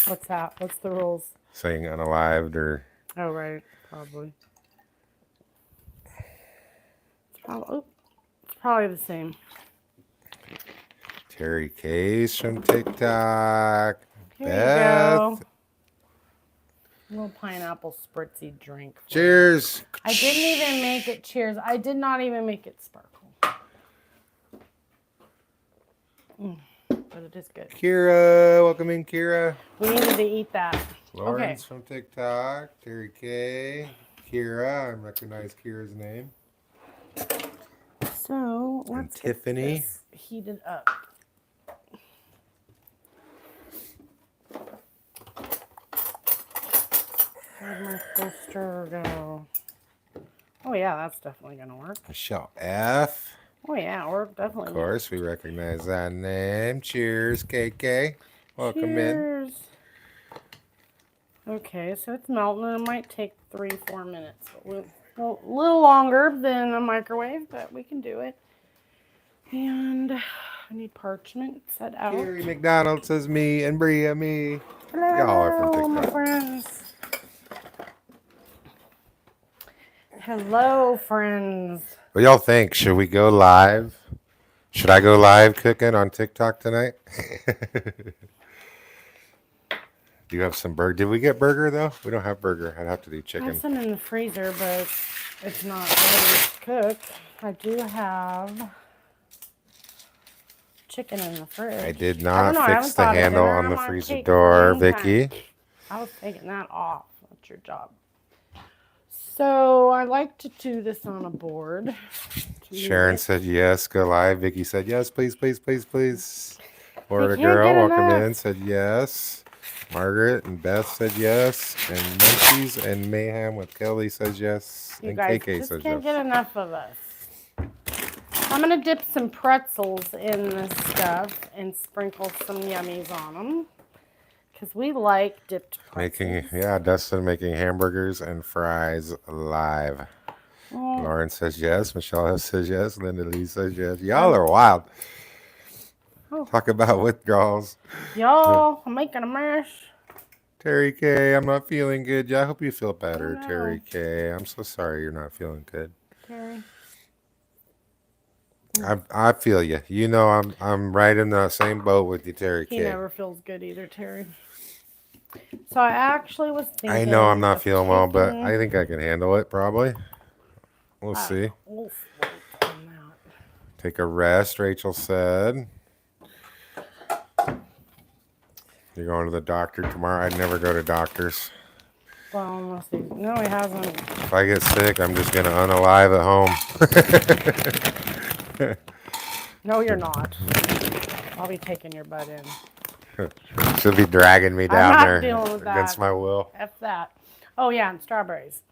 What's that? What's the rules? Saying unalived or Oh, right. Probably. It's probably the same. Terry Case from TikTok. Here Beth. you go. A little pineapple spritzy drink. for you. Cheers. I didn't even make it cheers. I did not even make it sparkle. But it is good. Kira, welcome in, Kira. We needed to eat that. Lawrence from TikTok. Terry K. Kira. I recognize Kira's name. So let's get Tiffany. this heated up. Where'd my full stir go? Oh yeah, that's definitely gonna work. Michelle F. Oh yeah, we're definitely. Of course, we recognize that name. Cheers, KK. Welcome in. Cheers. Okay, so it's melting. It might take 3-4 minutes. But a little longer than a microwave, but we can do it. And I need parchment set out. Gary McDonald says me and Bria me. Hello, Y'all are from my TikTok. friends. Hello, friends. What y'all think? Should we go live? Should I go live cooking on TikTok tonight? Do you have some burger? Did we get burger though? We don't have burger. I'd have to do I have chicken. some in the freezer, but it's not ready to cook. I do have chicken in the fridge. I did I not don't know, I fix haven't the thought of handle dinner. on the I'm on freezer cake for a door, long Vicky. time. I was taking that off. That's your job. So I like to do this on a board. Sharon said yes, go live. Vicky said yes, please, please, please, please. Florida can't girl, get welcome enough. in, said yes. Margaret and Beth said yes. And Munchies and Mayhem with Kelly says yes. You And guys KK just says can't yes. get enough of us. I'm going to dip some pretzels in this stuff and sprinkle some yummies on them. Because we like dipped pretzels. Dustin making hamburgers and fries live. Oh, Lauren says yes. Michelle says yes. Linda Lee says yes. Y'all are wild. Oh. Talk about withdrawals. y'all, I'm making a mash. Terry K, I'm not feeling good. Yeah, I hope you feel better, Oh, no. Terry K. I'm so sorry you're not feeling good. Carrie. I feel you. You know I'm right in the same boat with you, Terry He K. never feels good either, Terry. So I actually was thinking. I know I'm not of feeling well, but taking- I think I can handle it probably. We'll I don't see. know. We'll wait on that. Take a rest, Rachel said. You're going to the doctor tomorrow? I'd never go to doctors. Well, unless he. No, he hasn't. If I get sick, I'm just going to unalive at home. No, you're not. I'll be taking your butt in. She'll be dragging me down not there dealing with against that. my will. F that. Oh, yeah, and strawberries.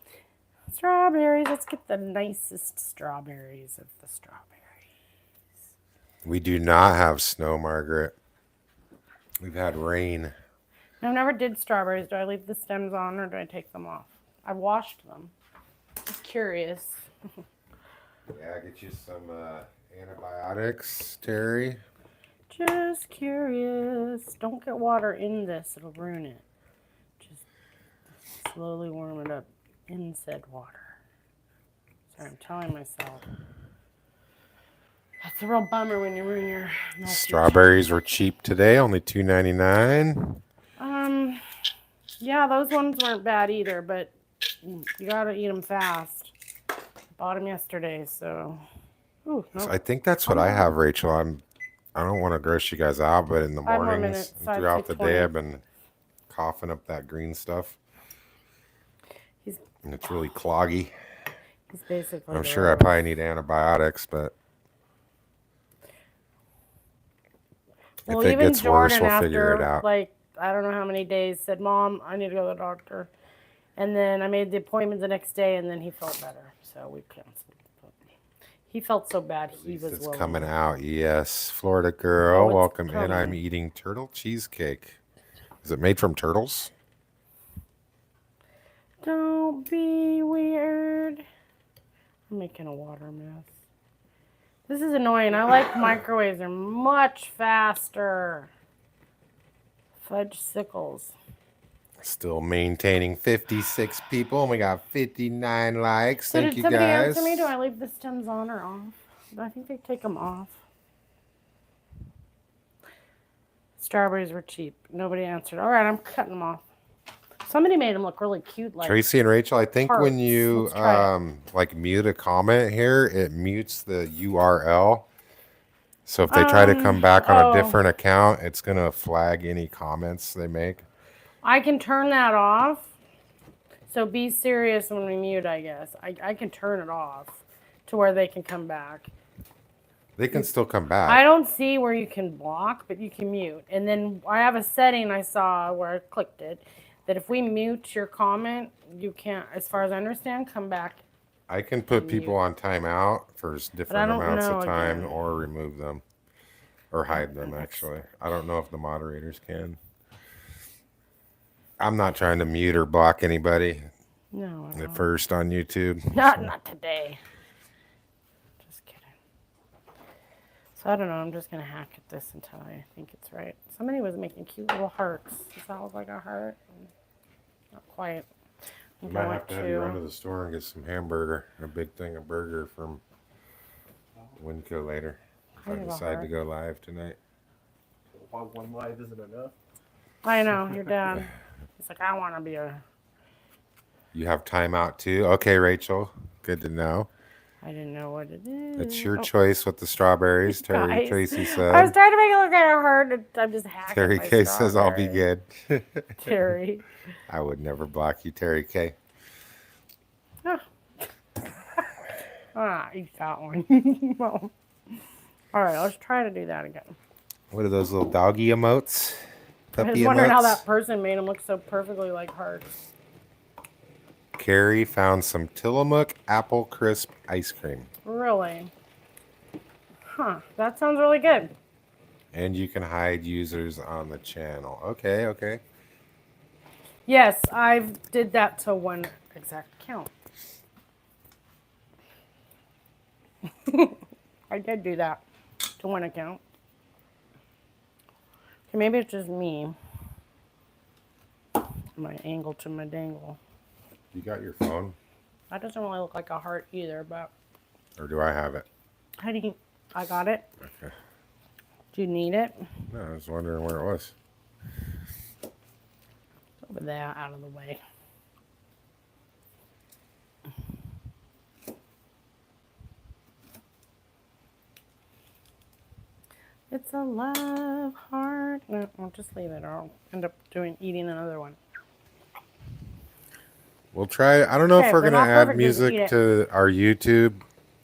Strawberries. Let's get the nicest strawberries of the strawberries. We do not have snow, Margaret. We've had rain. I never did strawberries. Do I leave the stems on or do I take them off? I washed them. Just curious. Yeah, get you some Antibiotics, Terry. Just curious. Don't get water in this. It'll ruin it. Just slowly warm it up in said water. Sorry, I'm telling myself. That's a real bummer when you ruin your milk. Strawberries were cheap today, only $2.99. Yeah, those ones weren't bad either, but you gotta eat them fast. Bought them yesterday, so. Ooh, So nope. I think that's what I have, Rachel. I don't want to gross you guys out, but in the 5 more mornings minutes, and so I'd throughout say the day, 20. I've been coughing up that green stuff. And it's really cloggy. He's basically. I'm sure I probably need antibiotics, but Well, if it even gets worse, Jordan, we'll figure it after out. like I don't know how many days, said, "Mom, I need to go to the doctor." And then I made the appointment the next day, and then he felt better, so we canceled. But he felt so bad, he was It's willing. coming out, yes. Florida girl, Oh, it's welcome in. coming. I'm eating turtle cheesecake. Is it made from turtles? Don't be weird. I'm making a water mess. This is annoying. I like microwaves. They're much faster. Fudge sickles. Still maintaining 56 people, and we got 59 likes. So Thank did you somebody guys. answer me? Do I leave the stems on or off? I think they take them off. Strawberries were cheap. Nobody answered. All right, I'm cutting them off. Somebody made them look really cute. Like Tracy and Rachel, I think when hearts. you Let's try it. like mute a comment here, it mutes the URL. So if they try to come back on a different account, it's gonna flag any comments they make. I can turn that off. So be serious when we mute, I guess. I can turn it off to where they can come back. They can still come back. I don't see where you can block, but you can mute. And then I have a setting I saw where I clicked it, that if we mute your comment, you can't, as far as I understand, come back. I can put people on timeout for different amounts of time again. or remove them or hide them, actually. I don't know if the moderators can. I'm not trying to mute or block anybody No. at first on YouTube. Not today. Just kidding. So I don't know. I'm just going to hack at this until I think it's right. Somebody was making cute little hearts. Does that look like a heart? Not quite. I might have to have you run to the store and get some hamburger, a big thing of burger from Winco later. If I decide to go live tonight. One live isn't enough. I know, your dad. He's like, I want to be a... You have timeout too? Okay, Rachel. Good to know. I didn't know what it is. It's your choice with the strawberries, Terry. Tracy said. I was trying to make it look like a heart. I'm just hacking Terry my K says I'll be good. Terry. I would never block you, Terry K. You got one. Well, all right, let's try to do that again. What are those little doggy emotes? I was wondering how that person made them look so perfectly like hearts. Carrie found some Tillamook apple crisp ice cream. Really? Huh. That sounds really good. And you can hide users on the channel. Okay. Yes, I did that to one exact account. I did do that to one account. Okay, maybe it's just me. My angle to my dangle. You got your phone? That doesn't really look like a heart either, but... Or do I have it? I got it. Okay. Do you need it? No, I was wondering where it was. Over there, out of the way. It's a love heart. No, I'll just leave it, or I'll end up eating another one. We'll try. I don't know if we're going to add perfect, just eat music it. to our YouTube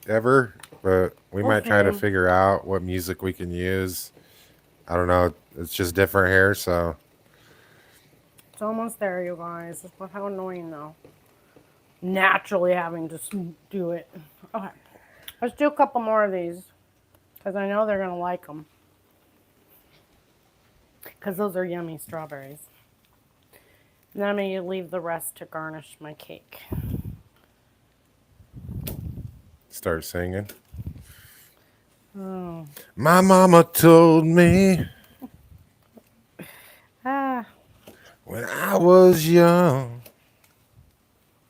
ever, but we might try to Okay. figure out what music we can use. I don't know. It's just different here, so. It's almost there, you guys. How annoying, though. Naturally having to do it. Okay. Let's do a couple more of these, because I know they're going to like them. Because those are yummy strawberries. And then I'm going to leave the rest to garnish my cake. Start singing. Oh. My mama told me Ah. when I was young,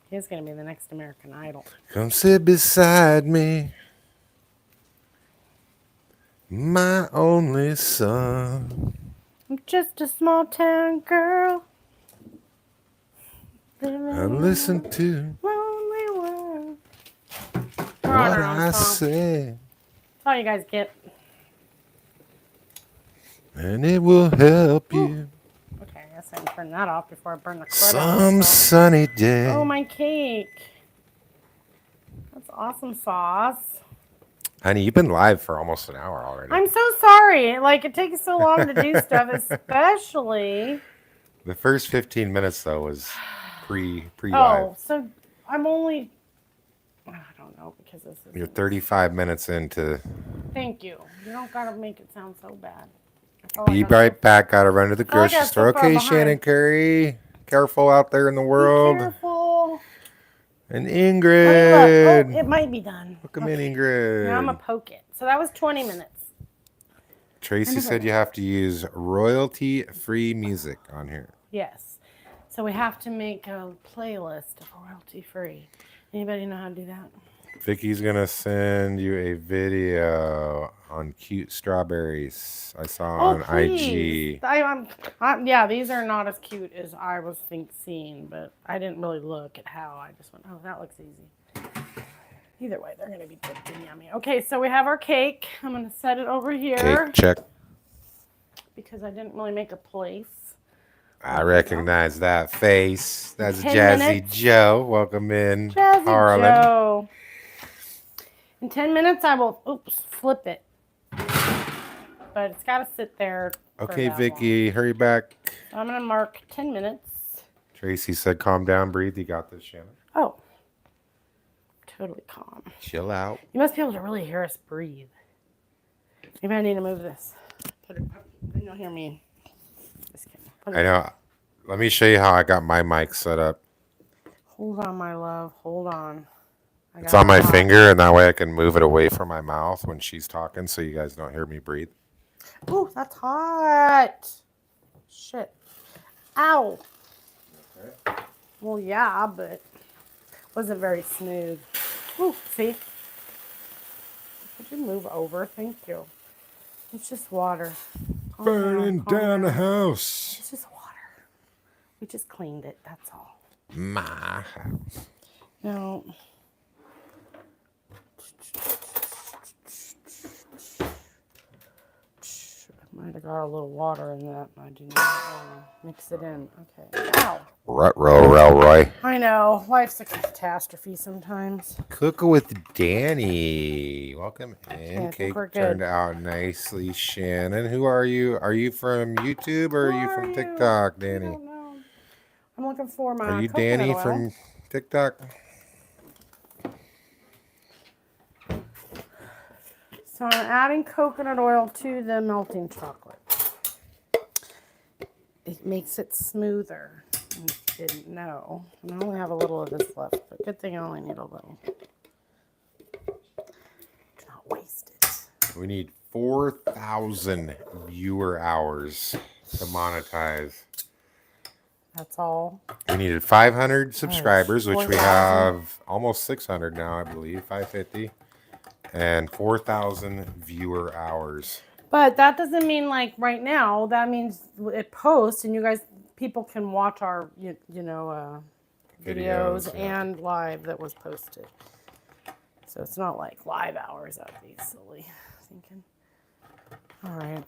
He's going to be the next American Idol. come sit beside me, my only son. I'm just a small town girl. Living I in listen a to lonely world. We're on what our own I song. say, That's all you guys get. and it will help you Okay, I guess I can turn that off before I burn the crud out of some myself. sunny day. Oh, my cake. That's awesome sauce. Honey, you've been live for almost an hour already. I'm so sorry. Like, it takes so long to do stuff, especially. The first 15 minutes, though, was pre-live. Oh, so I'm only. I don't know because this is. You're 35 minutes into. Thank you. You don't gotta make it sound so bad. Be right back. Gotta run to the feel like grocery I'm so store. far Okay, behind. Shannon Curry. Careful out there in the Be world. careful. And Let me look. Ingrid. Oh, it might be done. Welcome in, Ingrid. Now I'm gonna poke it. So that was 20 minutes. Tracy said you have to use royalty-free music on here. Yes. So we have to make a playlist of royalty-free. Anybody know how to do that? Vicky's gonna send you a video on cute strawberries I saw on Please. IG. Yeah, these are not as cute as I was seeing, but I didn't really look at how. I just went, oh, that looks easy. Either way, they're gonna be dipped and yummy. Okay, so we have our cake. I'm gonna set it over here. Cake check. Because I didn't really make a place. I recognize that face. That's 10 Jazzy minutes. Joe. Welcome in, Jazzy Harlan. Joe. In 10 minutes, I will, flip it. But it's got to sit there. Okay, Vicky, hurry back. So I'm going to mark 10 minutes. Tracy said, calm down, breathe. You got this, Shannon. Oh. Totally calm. Chill out. You must be able to really hear us breathe. Maybe I need to move this. Put it up. Then you'll hear me. Just kidding. I know. Let me show you how I got my mic set up. Hold on, my love. Hold on. It's on my finger, and that way I can move it away from my mouth when she's talking so you guys don't hear me breathe. Ooh, that's hot. Shit. Ow. Okay. Well, yeah, but wasn't very smooth. Ooh, see? Could you move over? Thank you. It's just water. Burning down the house. It's just water. We just cleaned it, that's all. My house. No. Might have got a little water in that. I do not want to mix it in. Okay. Ow. Roy. I know. Life's a catastrophe sometimes. Cook with Danny. Welcome in. Okay, Cake turned out nicely. Shannon, who are you? Are you from YouTube or are you from TikTok, Danny? I don't know. I'm looking for my Are you coconut Danny oil. from TikTok? So I'm adding coconut oil to the melting chocolate. It makes it smoother. I didn't know. And I only have a little of this left, but good thing I only need a little. Do not waste it. We need 4,000 viewer hours to monetize. That's all. We needed 500 subscribers, which 4,000. we have almost 600 now, I believe, 550. And 4,000 viewer hours. But that doesn't mean like right now. That means it posts and you guys, people can watch our, videos and live that was posted. So it's not like live hours, I'd be silly thinking. All right.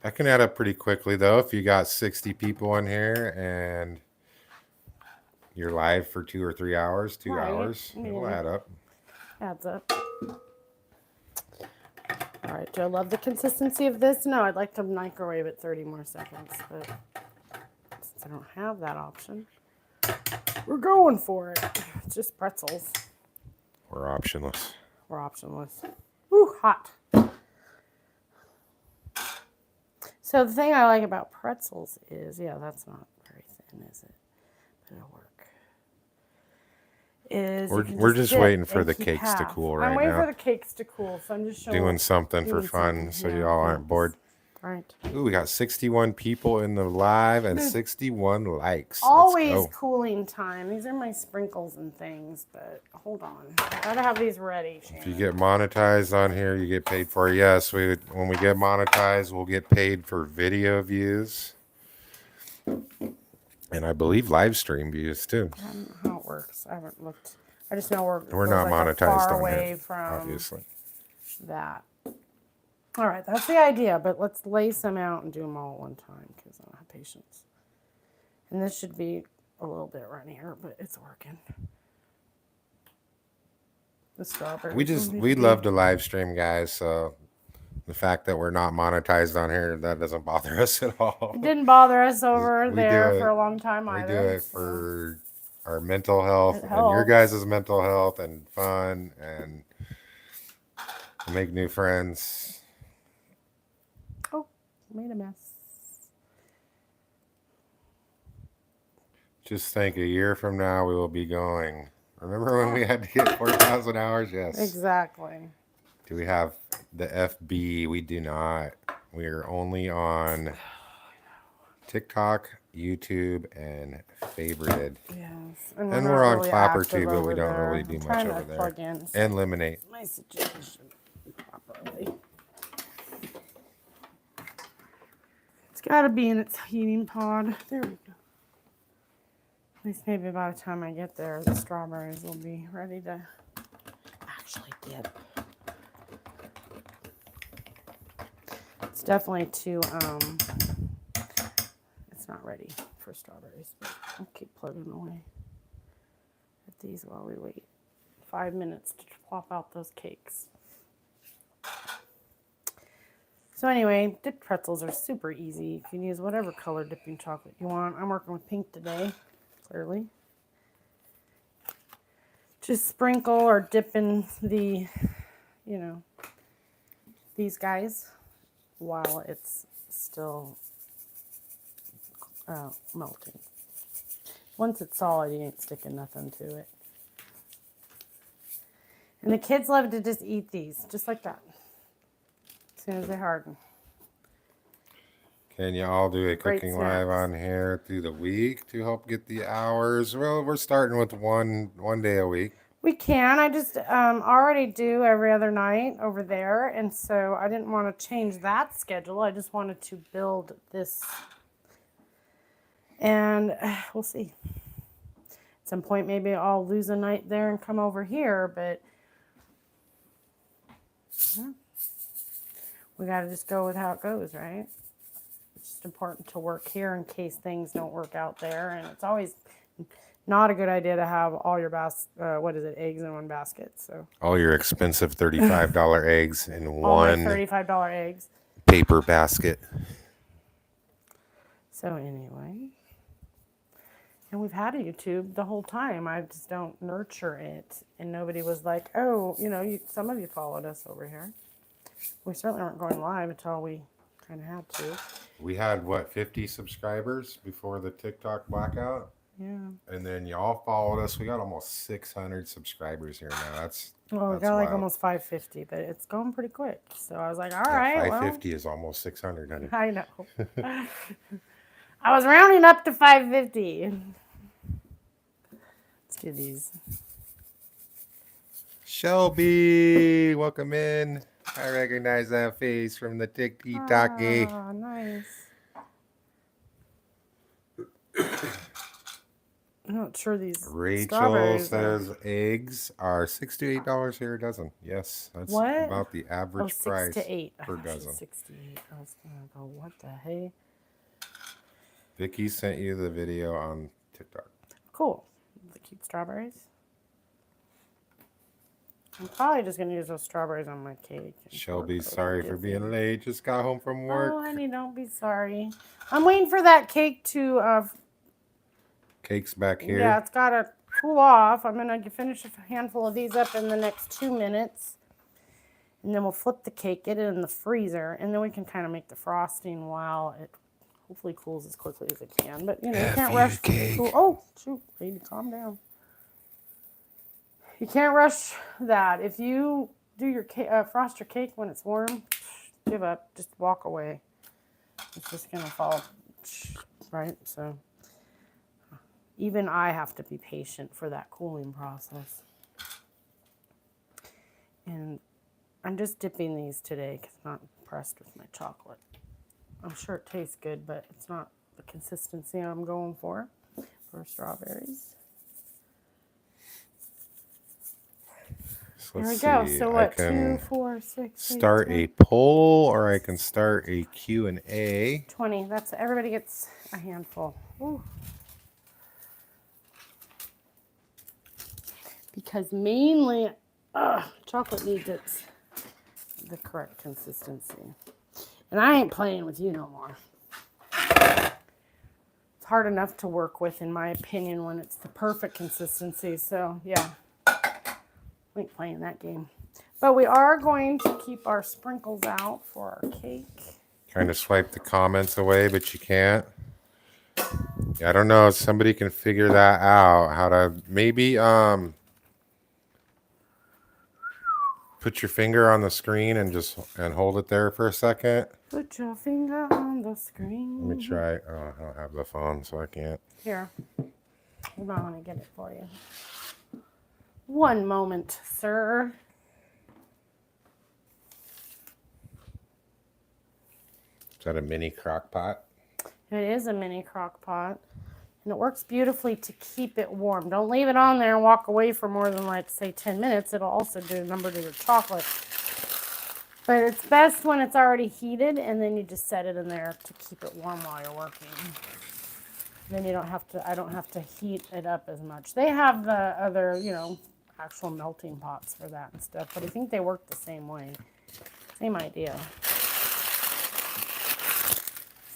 That can add up pretty quickly, though, if you got 60 people in here and you're live for 2 or 3 hours, 2 hours. It'll add up. Adds up. All right, do I love the consistency of this? No, I'd like to microwave it 30 more seconds, but since I don't have that option, we're going for it. It's just pretzels. We're optionless. We're optionless. Ooh, hot. So the thing I like about pretzels is, yeah, that's not very thin, is it? But it'll work. is We're just dip waiting for and the keep cakes to half. cool I'm right waiting now. for the cakes to cool, so I'm just showing. Doing something for doing fun, something. so Yeah, y'all aren't thanks. bored. Right. Ooh, we got 61 people in the live and 61 likes. Let's Always go. cooling time. These are my sprinkles and things, but hold on. I gotta have these ready, Shannon. If you get monetized on here, you get paid for it. Yes, when we get monetized, we'll get paid for video views. And I believe live stream views too. I don't know how it works. I haven't looked. I just know We're not monetized far on away here, from obviously. that. All right, that's the idea, but let's lay some out and do them all at one time because I don't have patience. And this should be a little bit runnier, but it's working. The strawberries. We love to live stream, guys. So the fact that we're not monetized on here, that doesn't bother us at all. It didn't bother us over We there do it- for a long time We either. do it for our mental health It and your helps. guys' mental health and fun and make new friends. Oh, made a mess. Just think a year from now we will be going. Remember when we had to get 4,000 hours? Yes. Exactly. Do we have the FB? We do not. We are only on TikTok, YouTube, and favorited. Yes. And not we're on really Clapper active too, but we over don't there. really do I'm much trying to over there. plug in And Lemonade. my situation properly. It's got to be in its heating pod. There we go. At least maybe by the time I get there, the strawberries will be ready to actually dip. It's definitely too, it's not ready for strawberries, but I'll keep plugging away at these while we wait 5 minutes to plop out those cakes. So anyway, dipped pretzels are super easy. You can use whatever color dipping chocolate you want. I'm working with pink today, clearly. Just sprinkle or dip in the, these guys while it's still melting. Once it's solid, you ain't sticking nothing to it. And the kids love to just eat these, just like that, as soon as they harden. Can you all do a Great cooking live snacks. on here through the week to help get the hours? Well, we're starting with one day a week. We can. I just already do every other night over there, and so I didn't want to change that schedule. I just wanted to build this, and we'll see. At some point, maybe I'll lose a night there and come over here, but we got to just go with how it goes, right? It's just important to work here in case things don't work out there, and it's always not a good idea to have all your eggs in one basket. So All your expensive $35 eggs in all my one $35 eggs. paper basket. So anyway, and we've had a YouTube the whole time. I just don't nurture it, and nobody was like, "Oh, some of you followed us over here." We certainly weren't going live until we kind of had to. We had 50 subscribers before the TikTok blackout. Yeah. And then y'all followed us. We got almost 600 subscribers here now. That's We got wild. like almost 550, but it's going pretty quick. So I was like, all right, 550 is almost 600, honey. I know. I was rounding up to 550. Let's do these. Shelby, welcome in. I recognize that face from the TikTok. Ah, nice. I'm not sure these Rachel strawberries says eggs are $6 to $8 here a dozen. Yes, that's What? about the average 6 price to 8 per dozen. 68. I was gonna go, what the hey? Vicky sent you the video on TikTok. Cool. The cute strawberries. I'm probably just gonna use those strawberries on my cake. Shelby, sorry for being late. Just got home from work. Oh, honey, don't be sorry. I'm waiting for that cake to. Cake's back here. Yeah, it's gotta cool off. I'm gonna finish a handful of these up in the next 2 minutes, and then we'll flip the cake, get it in the freezer, and then we can kind of make the frosting while it hopefully cools as quickly as it can. But you can't rush the cake. cool. Oh, shoot, baby, calm down. You can't rush that. If you do your frost your cake when it's warm, give up. Just walk away. It's just gonna fall, right? So even I have to be patient for that cooling process. And I'm just dipping these today because I'm not impressed with my chocolate. I'm sure it tastes good, but it's not the consistency I'm going for strawberries. So There we let's go. see. So I what? can 2, 4, 6, start 8, a poll, or I can start a Q&A. 20. That's everybody gets a handful. Ooh. Because mainly, chocolate needs the correct consistency. And I ain't playing with you no more. It's hard enough to work with, in my opinion, when it's the perfect consistency. So, yeah, we ain't playing that game. But we are going to keep our sprinkles out for our cake. Trying to swipe the comments away, but you can't. Yeah, I don't know if somebody can figure that out. How to maybe put your finger on the screen and just hold it there for a second. Put your finger on the screen. Let me try. Oh, I don't have the phone, so I can't. Here. Hold on, let me get it for you. One moment, sir. Is that a mini crock pot? It is a mini crock pot. And it works beautifully to keep it warm. Don't leave it on there and walk away for more than, like, say, 10 minutes. It'll also do a number to your chocolate. But it's best when it's already heated, and then you just set it in there to keep it warm while you're working. Then you don't have to, I don't have to heat it up as much. They have the other, you know, actual melting pots for that and stuff, but I think they work the same way. Same idea.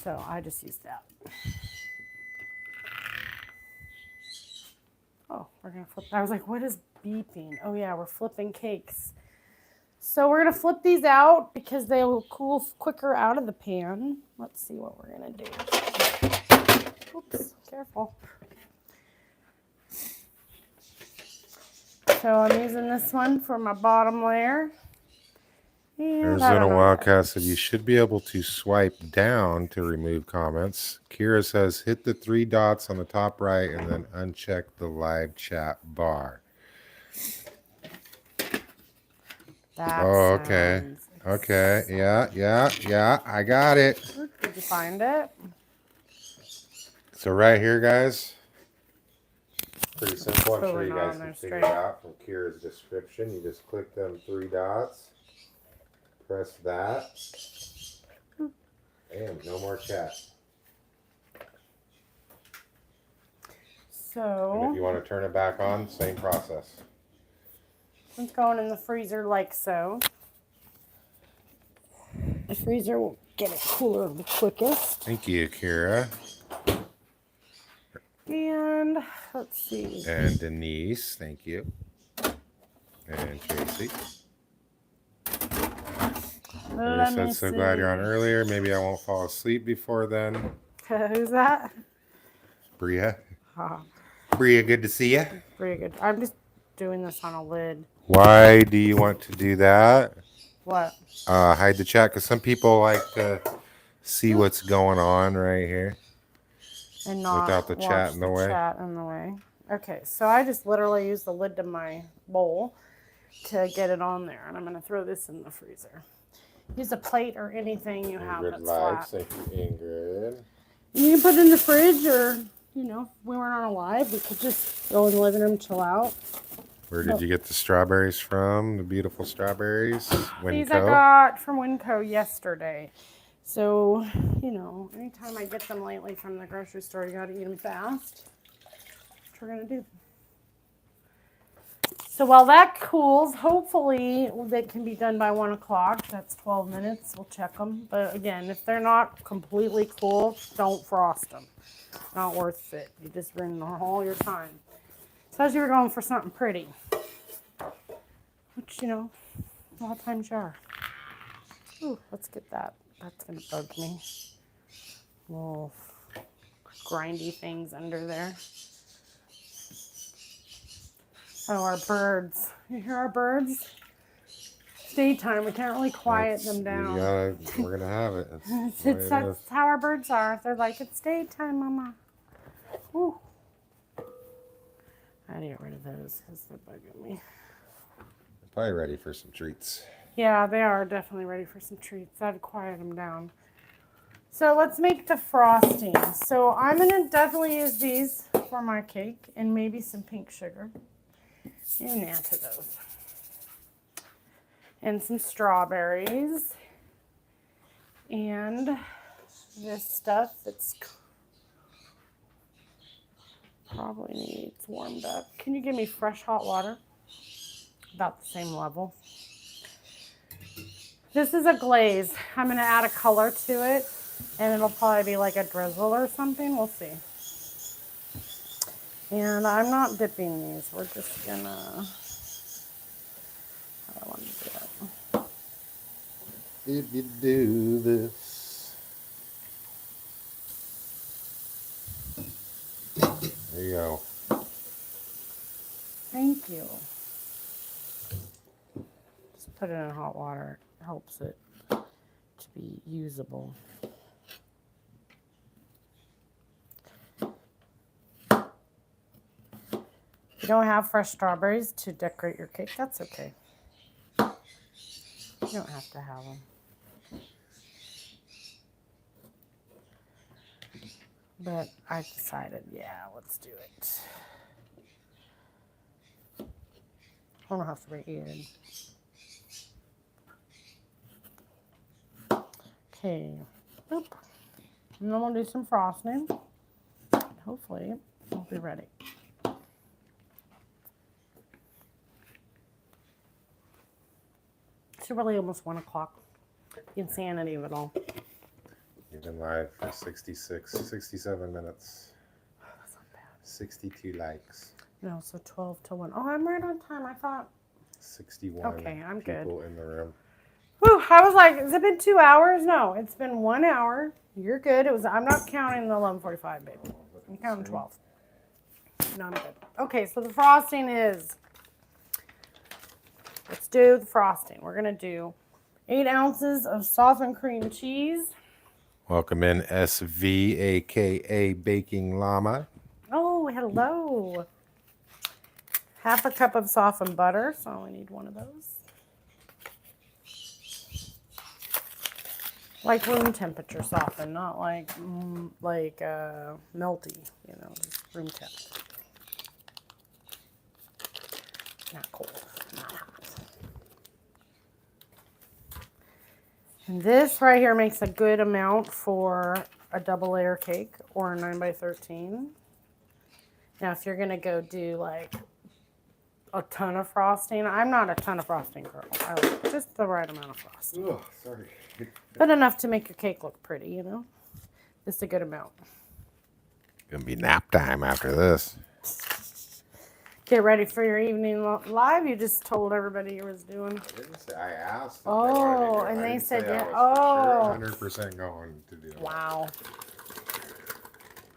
So I just use that. Oh, we're gonna flip. I was like, what is beeping? Oh yeah, we're flipping cakes. So we're gonna flip these out because they will cool quicker out of the pan. Let's see what we're gonna do. Oops, careful. So I'm using this one for my bottom layer. And Arizona Wildcat said you should be able to swipe down to remove comments. Kira says hit the 3 dots on the top right and then uncheck the live chat bar. Oh, okay. Okay. Yeah. I got it. Did you find it? So right here, guys. Pretty simple. I'm So sure we're you not guys on can there figure straight. it out from Kira's description. You just click them 3 dots. Press that. And no more chat. So And if you want to turn it back on, same process. it's going in the freezer like so. The freezer will get it cooler the quickest. Thank you, Kira. And let's see. And Denise, thank you. And Tracy. Maria said, so glad you're on earlier. Maybe I won't fall asleep before then. Who's that? Bria. Bria, good to see you. Pretty good. I'm just doing this on a lid. Why do you want to do that? What? Hide the chat, because some people like to see what's going on right here. And not without the chat in the way. Chat in the way. Okay, so I just literally use the lid to my bowl to get it on there, and I'm going to throw this in the freezer. Use a plate or anything you have that's flat. Thank you, Ingrid. You can put it in the fridge, or, you know, if we weren't on a live, we could just go in the living room, chill out. Where did you get the strawberries from? The beautiful strawberries? These I got from Winco yesterday. So, you know, anytime I get them lately from the grocery store, you got to eat them fast. That's what we're going to do. So while that cools, hopefully they can be done by 1 o'clock. That's 12 minutes. We'll check them. But again, if they're not completely cool, don't frost them. Not worth it. You just ruin all your time. Especially if you're going for something pretty. Which, you know, a lot of times you are. Ooh, let's get that. That's going to bug me. Little grindy things under there. Oh, our birds. You hear our birds? It's daytime. We can't really quiet them down. We're gonna have it. That's how our birds are. They're like, it's daytime, Mama. Ooh. I had to get rid of those because they're bugging me. Probably ready for some treats. Yeah, they are definitely ready for some treats. I'd quiet them down. So let's make the frosting. So I'm going to definitely use these for my cake and maybe some pink sugar. And add to those. And some strawberries. And this stuff that's probably needs warmed up. Can you give me fresh hot water? About the same level. This is a glaze. I'm going to add a color to it. And it'll probably be like a drizzle or something. We'll see. And I'm not dipping these. We're just going to... How do I want to do it? If you do this. There you go. Thank you. Just put it in hot water. It helps it to be usable. If you don't have fresh strawberries to decorate your cake, that's okay. You don't have to have them. But I decided, yeah, let's do it. I don't know how to read it. Okay. Boop. And then we'll do some frosting. Hopefully, we'll be ready. It's really almost 1 o'clock. The insanity of it all. You've been live for 67 minutes. Oh, that's not bad. 62 likes. No, so 12 to 1. Oh, I'm right on time. I thought. 61 Okay, I'm good. people in the room. Whew, I was like, has it been 2 hours? No, it's been 1 hour. You're good. I'm not counting the 11:45, baby. I'm counting 12. No, I'm good. Okay, so the frosting is. Let's do the frosting. We're going to do 8 ounces of softened cream cheese. Welcome in SV, aka Baking Llama. Oh, hello. Half a cup of softened butter, so I only need one of those. Like room temperature softened, not like melty, just room temp. Not cold, not hot. And this right here makes a good amount for a double layer cake or a 9x13. Now, if you're gonna go do like a ton of frosting, I'm not a ton of frosting girl. I like just the right amount of frosting. Oh, sorry. But enough to make your cake look pretty, Just a good amount. Gonna be nap time after this. Get ready for your evening live. You just told everybody you was doing. I didn't say, I asked. If Oh, they and they said, yeah. yeah. Oh. 100% going to do it. Wow.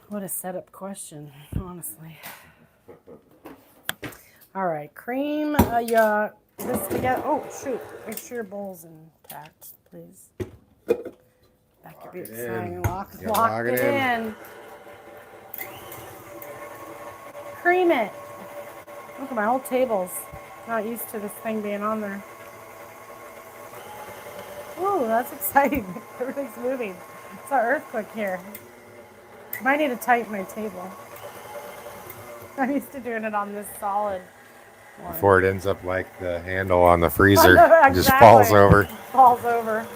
What a setup question, honestly. All right, cream. This together. Oh, shoot. Make sure your bowl's intact, please. That could be exciting. Lock it in. Cream it. Look at my whole table's not used to this thing being on there. Ooh, that's exciting. Everything's moving. It's an earthquake here. Might need to tighten my table. I'm used to doing it on this solid one. Before it ends up like the handle on the freezer. Exactly. It just falls over. Falls over.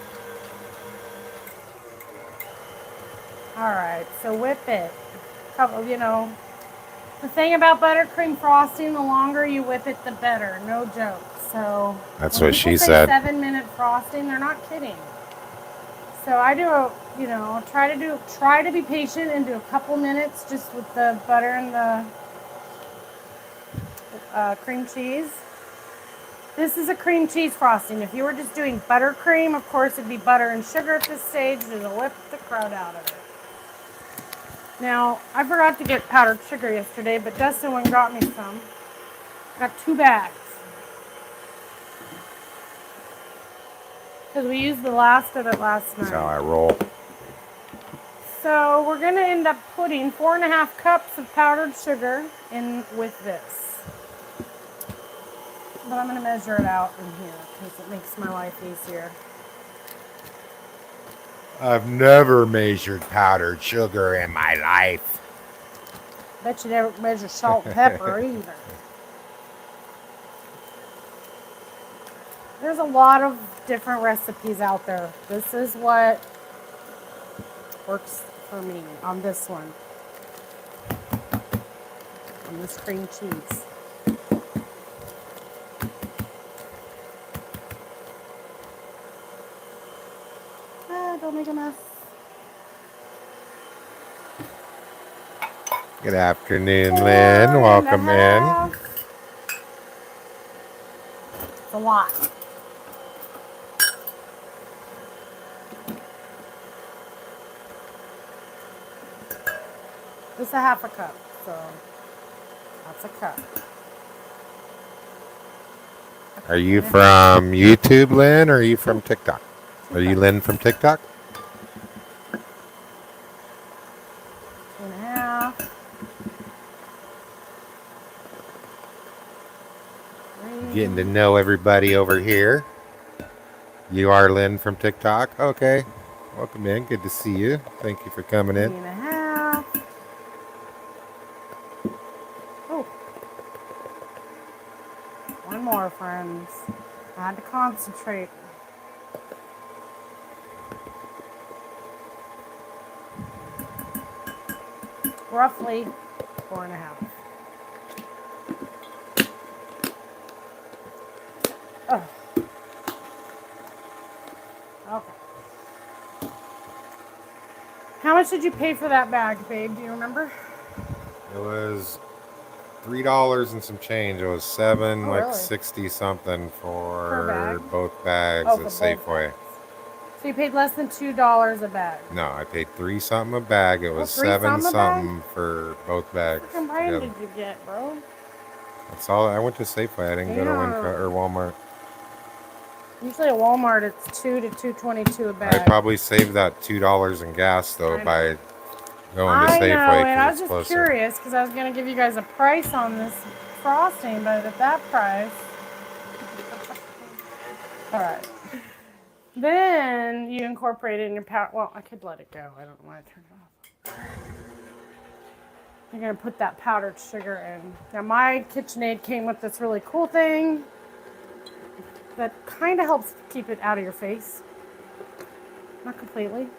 All right, so whip it. The thing about buttercream frosting, the longer you whip it, the better. No joke. So That's when what she people say said. 7-minute frosting, they're not kidding. So I do try to be patient and do a couple minutes just with the butter and the cream cheese. This is a cream cheese frosting. If you were just doing buttercream, of course it'd be butter and sugar at this stage. It'll whip the crowd out of it. Now, I forgot to get powdered sugar yesterday, but Dustin went and got me some. Got 2 bags. Because we used the last of it last That's how night. I roll. So we're going to end up putting 4.5 cups of powdered sugar in with this. But I'm going to measure it out in here because it makes my life easier. I've never measured powdered sugar in my life. Bet you never measure salt and pepper either. There's a lot of different recipes out there. This is what works for me on this one. On this cream cheese. Don't make a mess. Good afternoon, Lynn. Welcome in. It's a lot. This is a 1/2 cup, so that's a cup. Are you from YouTube, Lynn, or are you from TikTok? Are you Lynn from TikTok? 2.5. 3. Getting to know everybody over here. You are Lynn from TikTok. Okay. Welcome in. Good to see you. Thank you for coming in. 3.5. Oh. One more, friends. I had to concentrate. Roughly 4.5. Oh. Okay. How much did you pay for that bag, babe? Do you remember? It was $3 and some change. It was seven, Oh, like really? 60 something for bag? both bags Oh, at for both Safeway. bags. So you paid less than $2 a bag. No, I paid $3 something a bag. It was $3 seven something a something for both bags. What brand together. did you get, bro? That's all. I went to Safeway. I didn't go to Winco or Walmart. Usually at Walmart it's $2 to $2.22 a bag. I probably saved that $2 in gas though by going to I Safeway. know, and I was it's just closer. curious because I was going to give you guys a price on this frosting, but at that price. All right. Then you incorporate it in your powder. Well, I could let it go. I don't want to turn it off. You're going to put that powdered sugar in. Now, my KitchenAid came with this really cool thing that kind of helps keep it out of your face. Not completely.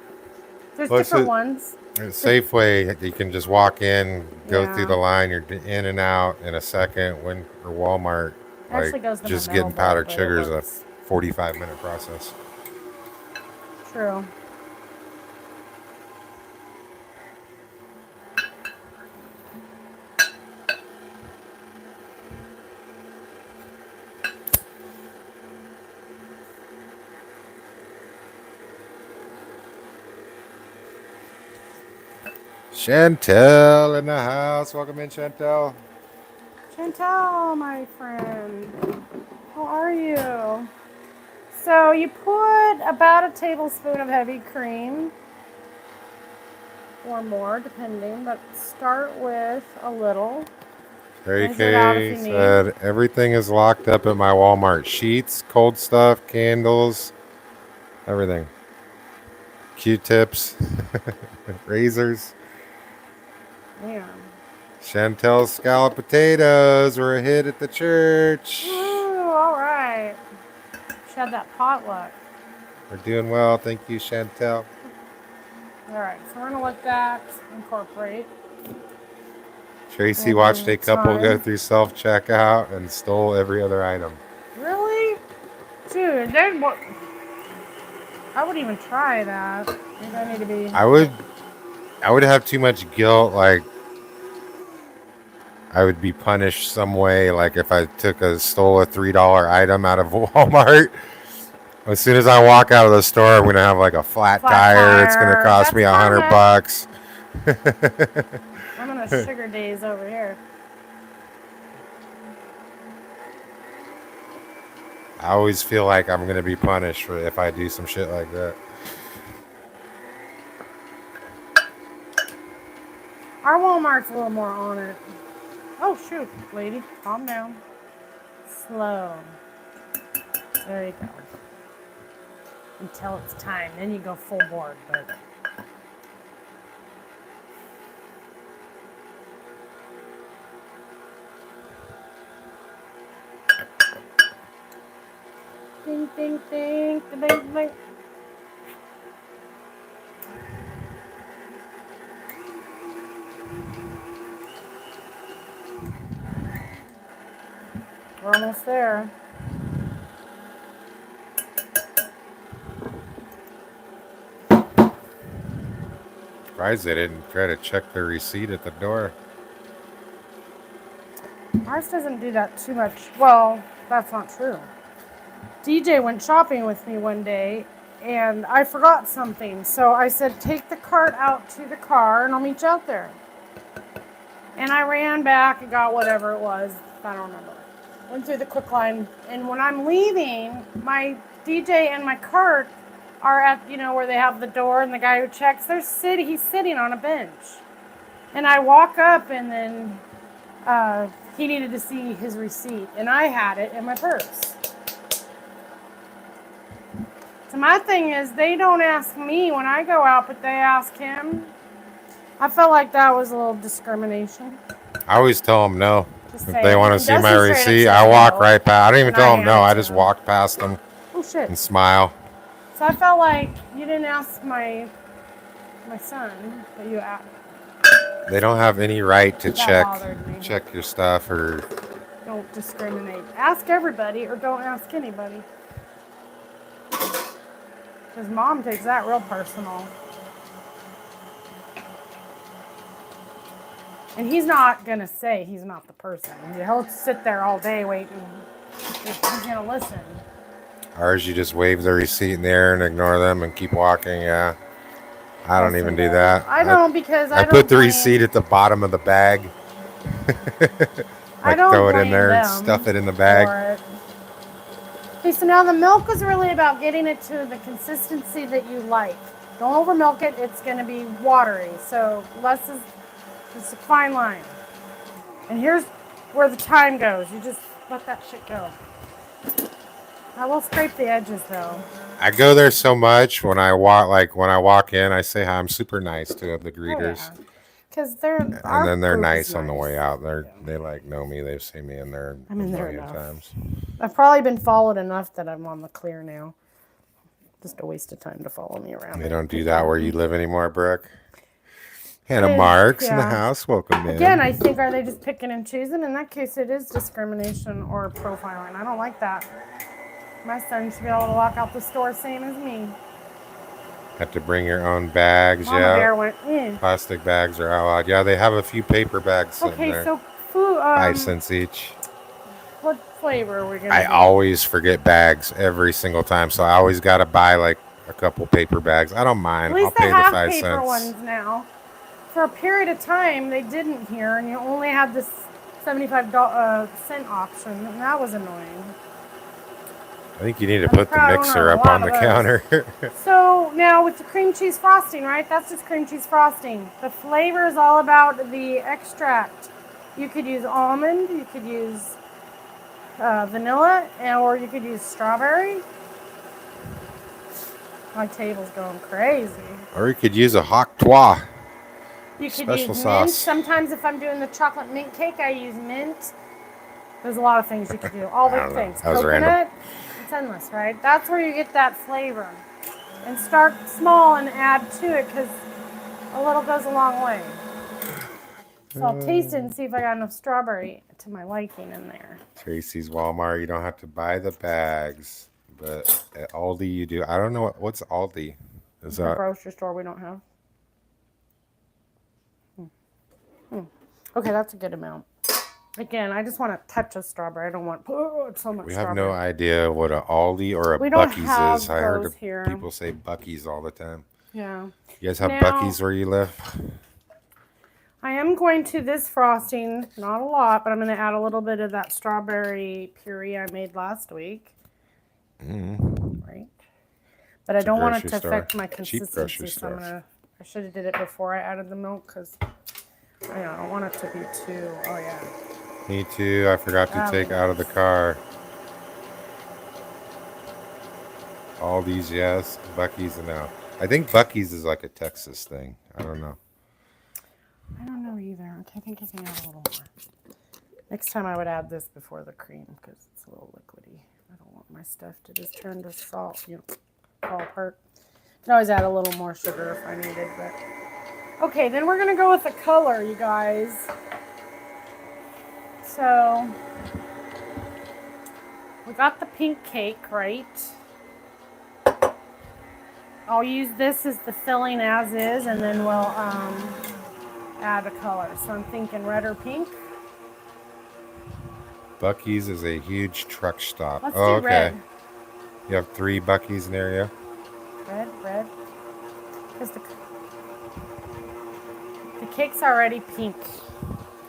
There's different ones. At Safeway, you can just walk in, go Yeah. through the line. You're in and out in a second. When or Walmart, Actually goes to just my metal getting powdered bowl, but sugar it is a works. 45-minute process. True. Chantel in the house. Welcome in, Chantel. Chantel, my friend, how are you? So you put about a tablespoon of heavy cream, or more, depending, but start with a little. Harry Measure it out if K you said everything is locked up at my Walmart. Sheets, cold stuff, candles, everything. Q-tips, razors. Yeah. Chantel's scalloped potatoes were a hit at the church. Ooh, all right. She had that potluck. We're doing well. Thank you, Chantel. All right, so we're gonna let that incorporate. Tracy watched a couple go through self-checkout and stole every other item. Really? Dude, what? I wouldn't even try that. Maybe I need to be. I would have too much guilt. Like I would be punished some way. Like if I stole a $3 item out of Walmart. As soon as I walk out of the store, I'm gonna have like a flat tire. It's gonna cost me $100. I'm on a sugar days over here. I always feel like I'm gonna be punished if I do some shit like that. Our Walmart's a little more on it. Oh shoot, lady, calm down. Slow. There you go. Until it's time, then you go full board. But ding, ding, ding, ding, ding, ding. We're almost there. Surprised they didn't try to check the receipt at the door. Ours doesn't do that too much. Well, that's not true. DJ went shopping with me one day and I forgot something. So I said, take the cart out to the car and I'll meet you out there. And I ran back and got whatever it was. I don't remember. Went through the quick line. And when I'm leaving, my DJ and my cart are at, where they have the door and the guy who checks, he's sitting on a bench. And I walk up and then he needed to see his receipt. And I had it in my purse. So my thing is, they don't ask me when I go out, but they ask him. I felt like that was a little discrimination. I always tell them no. Just If saying. they want to And see my Dusty straight up receipt, said I walk no. right past. I don't even And tell I them no. handed I to just him. walk past them Oh shit. and smile. So I felt like you didn't ask my son, but you asked. They don't have any right to That bothered me. check your stuff or. Don't discriminate. Ask everybody or don't ask anybody. Because mom takes that real personal. And he's not going to say he's not the person. He'll sit there all day waiting if he's going to listen. Ours, you just wave the receipt in the air and ignore them and keep walking. Yeah. I don't even do that. I don't because I don't put the blame- receipt at the bottom of the bag. I don't throw it in blame there and them stuff it in the bag. for it. Okay, so now the milk is really about getting it to the consistency that you like. Don't over milk it, it's going to be watery. So less is it's a fine line. And here's where the time goes. You just let that shit go. I will scrape the edges though. I go there so much when I walk in, I say hi. I'm super nice to the greeters. Because And then they're nice on the way out. They know me. They've seen me in there I'm in a there million enough. times. I've probably been followed enough that I'm on the clear now. Just a waste of time to follow me around. They don't do that where you live anymore, Brooke. Hannah Marks in the house. Welcome in. Again, I think, are they just picking and choosing? In that case, it is discrimination or profiling. I don't like that. My son should be able to walk out the store same as me. Have to bring your own bags. Mama yeah. Bear went, Plastic bags are outlawed. Yeah, they have a few paper bags sitting Okay, there. so food. 5 cents each. What flavor are we going to I always forget bags every single time, so I always got to buy like a couple paper bags. I don't mind. At least I'll pay they the have 5 paper cents. ones now. For a period of time, they didn't here, and you only had this 75 cent option, and that was annoying. I think you need to put the proud mixer owner of up a on lot the of counter. So now with the cream cheese frosting, right? That's just cream cheese frosting. The flavor is all about the extract. You could use almond, you could use vanilla, or you could use strawberry. My table's going crazy. Or you could use a hock trois. You could Special use sauce. mint. Sometimes if I'm doing the chocolate mint cake, I use mint. There's a lot of things you could do. All the things. That was Coconut, random. it's endless, right? That's where you get that flavor. And start small and add to it because a little goes a long way. So I'll taste it and see if I got enough strawberry to my liking in there. Tracy's Walmart, you don't have to buy the bags. But at Aldi, you do. I don't know. What's Aldi? Is The that grocery store we don't have. Okay, that's a good amount. Again, I just want a touch of strawberry. I don't want it's so much We have strawberry. no idea what a Aldi or a We don't Bucky's have is. I heard those here. people say Bucky's all the time. Yeah. You guys have Now- Bucky's where you live? I am going to this frosting, not a lot, but I'm going to add a little bit of that strawberry puree I made last week. Right? But I It's a don't want it grocery to store. affect my Cheap grocery consistency, so I'm store. gonna. I should have did it before I added the milk because I don't want it to be too. Oh yeah. Me too. I forgot to That'll be take out of the nice. car. Aldi's, yes. Bucky's, no. I think Bucky's is like a Texas thing. I don't know. I don't know either. Okay, I think I can add a little more. Next time I would add this before the cream because it's a little liquidy. I don't want my stuff to just turn to salt, fall apart. Could always add a little more sugar if I needed, but okay, then we're gonna go with the color, you guys. So we got the pink cake, right? I'll use this as the filling as is, and then we'll add a color. So I'm thinking red or pink. Bucky's is a huge truck stop. Let's Oh, do okay. red. You have 3 Bucky's near you? Red. Because the cake's already pink.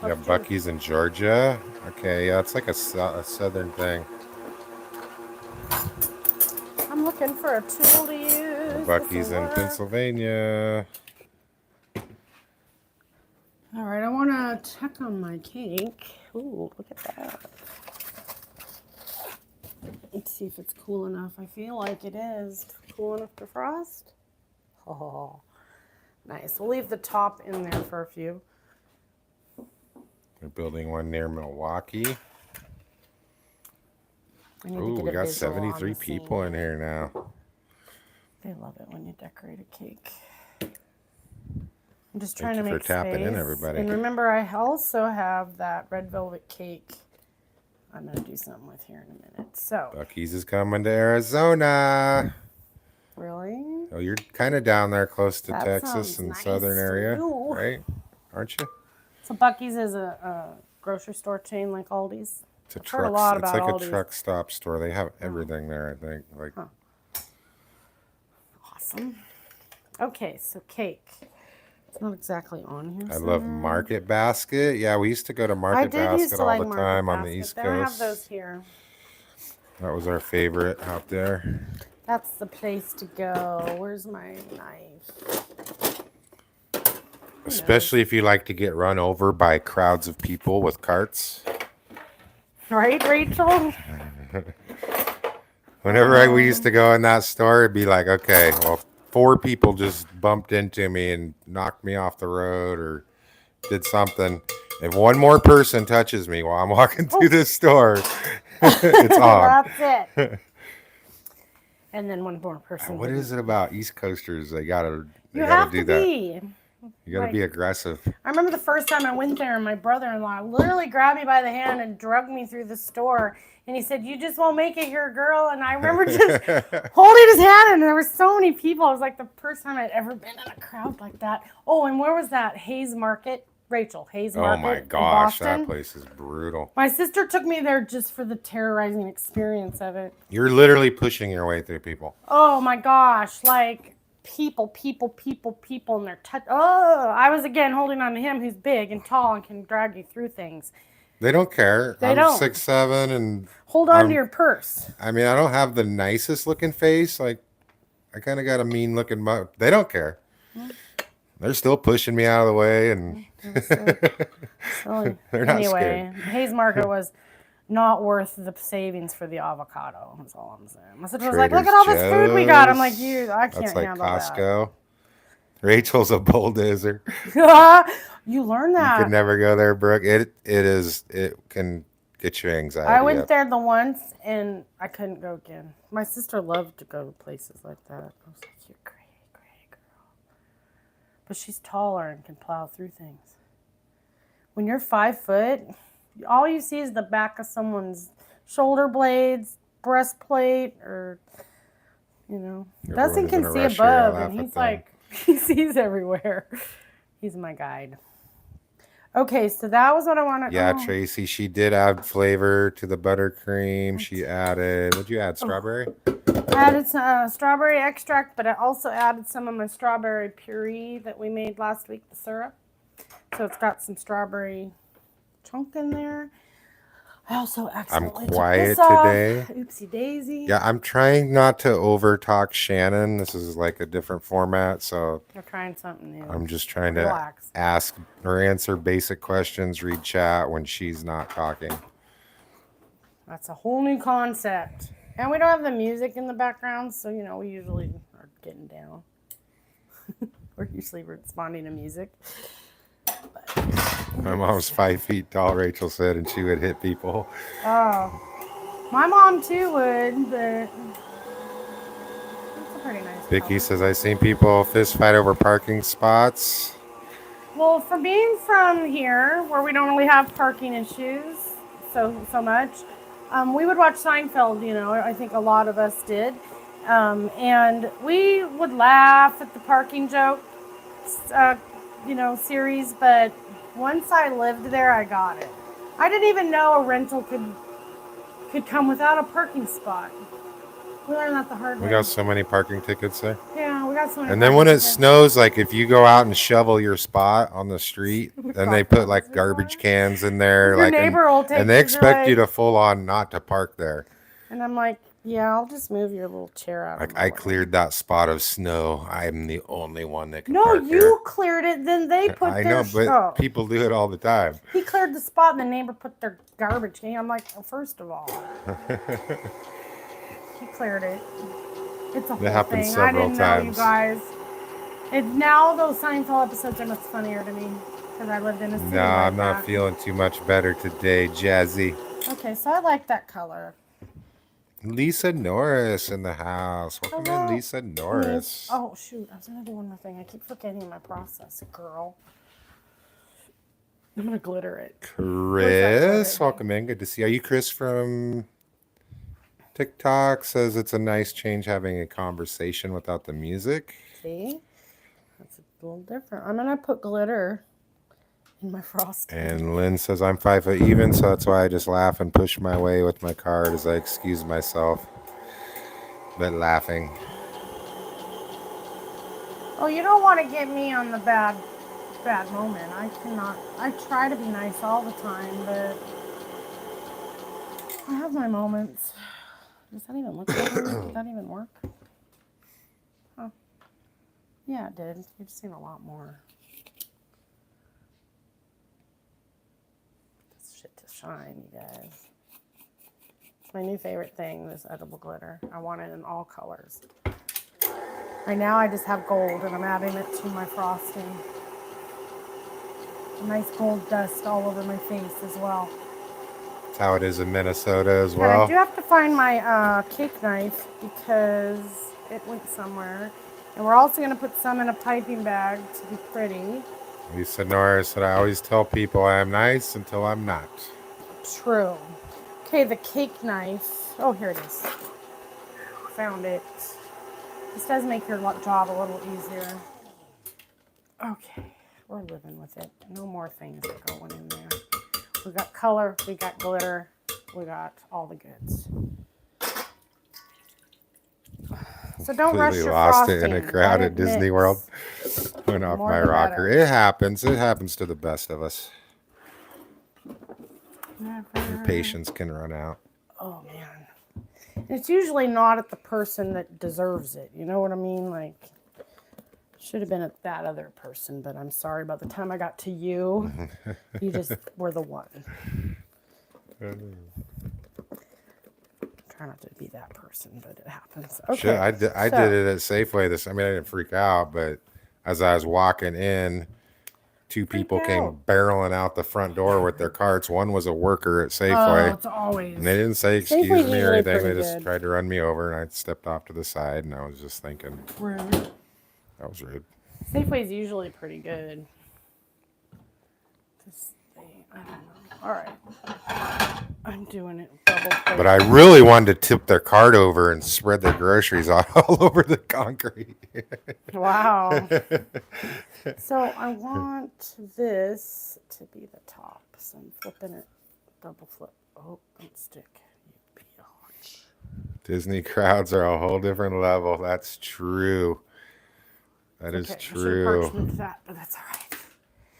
You have Bucky's in Georgia? Okay, yeah, it's like a southern thing. I'm looking for a tool to use. Bucky's in Pennsylvania. All right, I want to check on my cake. Ooh, look at that. Let's see if it's cool enough. I feel like it is. Cool enough to frost? Oh, nice. We'll leave the top in there for a few. They're building one near Milwaukee. Ooh, we got 73 people in here now. They love it when you decorate a cake. I'm just trying to make Thank you for tapping in, space. everybody. And remember, I also have that red velvet cake I'm going to do something with here in a minute. So, Bucky's is coming to Arizona. Really? Oh, you're kind of down there close to That Texas sounds and nice southern for area, you. right? Aren't you? So Bucky's is a grocery store chain like Aldi's. It's a I've truck. heard a lot It's about like Aldi's. a truck stop store. They have everything there, I think. Like, Awesome. Okay, so cake. It's not exactly on here. I love Market Basket. Yeah, we used to go to Market Basket all the time on the East They don't have Coast. those here. That was our favorite out there. That's the place to go. Where's my knife? Especially if you like to get run over by crowds of people with carts. Right, Rachel? Whenever we used to go in that store, it'd be like, okay, well, 4 people just bumped into me and knocked me off the road or did something. If one more person touches me while I'm walking through this store, it's on. That's it. And then one more person. What is it about East Coasters? They gotta You have do to that. be. You gotta be aggressive. I remember the first time I went there, and my brother-in-law literally grabbed me by the hand and dragged me through the store. And he said, "You just won't make it here, girl." And I remember just holding his hand, and there were so many people. It was like the first time I'd ever been in a crowd like that. Oh, and where was that? Hayes Market. Rachel, Hayes Market. Oh my in gosh, Boston. that place is brutal. My sister took me there just for the terrorizing experience of it. You're literally pushing your way through people. Oh my gosh, like people, and they're oh, I was again holding on to him who's big and tall and can drag you through things. They don't care. They I'm don't. 6'7" and Hold on to your purse. I mean, I don't have the nicest looking face. Like, I kind of got a mean looking mouth. They don't care. They're still pushing me out of the way, and they're not scared. Hayes Market was not worth the savings for the avocado. That's all I'm saying. My sister was like, "Look at all this food we got." I'm like, I can't That's like handle Costco. Rachel's a bulldozer. that. You learned that. You could never go there, Brooke. It can get you anxiety. I went there the once and I couldn't go again. My sister loved to go to places like that. I was like, "You're great girl." But she's taller and can plow through things. When you're 5 foot, all you see is the back of someone's shoulder blades, breastplate, or Dustin can see above, and he's like, he sees everywhere. He's my guide. Okay, so that was what I wanted. Yeah, Tracy, she did add flavor to the buttercream. She added, what'd you add, strawberry? I added some strawberry extract, but I also added some of my strawberry puree that we made last week, the syrup. So it's got some strawberry chunk in there. I also accidentally took quiet this off. today. Oopsie daisy. Yeah, I'm trying not to over talk Shannon. This is like a different format, so We're trying something new. I'm just trying Relax. to ask or answer basic questions, read chat when she's not talking. That's a whole new concept. And we don't have the music in the background, so we usually are getting down. We're usually responding to music. My mom's 5 feet tall, Rachel said, and she would hit people. Oh, my mom too would, but it's a pretty nice Vicky color. says, I've seen people fist fight over parking spots. Well, for being from here, where we don't really have parking issues so much, we would watch Seinfeld. I think a lot of us did, and we would laugh at the parking joke, series. But once I lived there, I got it. I didn't even know a rental could come without a parking spot. We learned that the hard way. We got so many parking tickets there. Yeah, we got so many. And then when it tickets. snows, like if you go out and shovel your spot on the street, then they put like garbage cans in there, Your like neighbor will take and they yours, expect you like- to full on not to park there. And I'm like, yeah, I'll just move your little chair out. Like of my I way. cleared that spot of snow. I'm the only one that can No, park you there. cleared it. Then they put I their. know, but people do it all the time. He cleared the spot, and the neighbor put their garbage can. I'm like, well, first of all, he cleared it. It's a whole happens thing. I several didn't know, you times. guys. Now those Seinfeld episodes are much funnier to me because I lived in a city. No, like I'm not that. feeling too much better today, Jazzy. Okay, so I like that color. Lisa Norris in the house. Welcome Hello. in, Lisa Norris. Oh shoot! I was gonna do one more thing. I keep forgetting my process, girl. I'm gonna glitter it. Chris, welcome in. Good to see you. Are you Chris from TikTok? Says it's a nice change having a conversation without the music. See, that's a little different. I'm gonna put glitter in my frosting. And Lynn says I'm 5 foot even, so that's why I just laugh and push my way with my card as I excuse myself. But laughing. Oh, you don't want to get me on the bad moment. I cannot. I try to be nice all the time, but I have my moments. Does that even look good? Did that even work? Oh, yeah, it did. You've seen a lot more. This shit to shine, you guys. It's my new favorite thing, this edible glitter. I want it in all colors. Right now I just have gold and I'm adding it to my frosting. A nice gold dust all over my face as well. That's how it is in Minnesota as And well. I do have to find my cake knife because it went somewhere. And we're also going to put some in a piping bag to be pretty. Lisa Norris said I always tell people I am nice until I'm not. True. Okay, the cake knife. Oh, here it is. Found it. This does make your job a little easier. Okay, we're living with it. No more things are going in there. We got color, we got glitter, we got all the goods. So don't rush Completely your lost frosting. it in a crowd Let at it Disney mix. World. Went off More my the rocker. better. It happens. It happens to the best of us. Your patience can run out. Oh man. It's usually not at the person that deserves it. You know what I mean? Like, should have been at that other person, but I'm sorry. By the time I got to you, you just were the one. Try not to be that person, but it happens. Okay. Shit, I did it at Safeway. I didn't freak out, but as I was walking in, two people came barreling out the front door with their carts. One was a worker at Safeway. Oh, it's always. And they didn't say excuse Safeway's me or usually anything. They pretty just good. tried to run me over, and I stepped off to the side, and I was just thinking, Rude. that was rude. Safeway's usually pretty good. I don't know. All right. I'm doing it double quick. But I really wanted to tip their cart over and spread their groceries all over the concrete. Wow. So I want this to be the top. So I'm flipping it, double flip. Oh, don't stick. You bitch. Disney crowds are a whole different level. That's true. That is Okay, I should have true. parchmented that, but that's all right.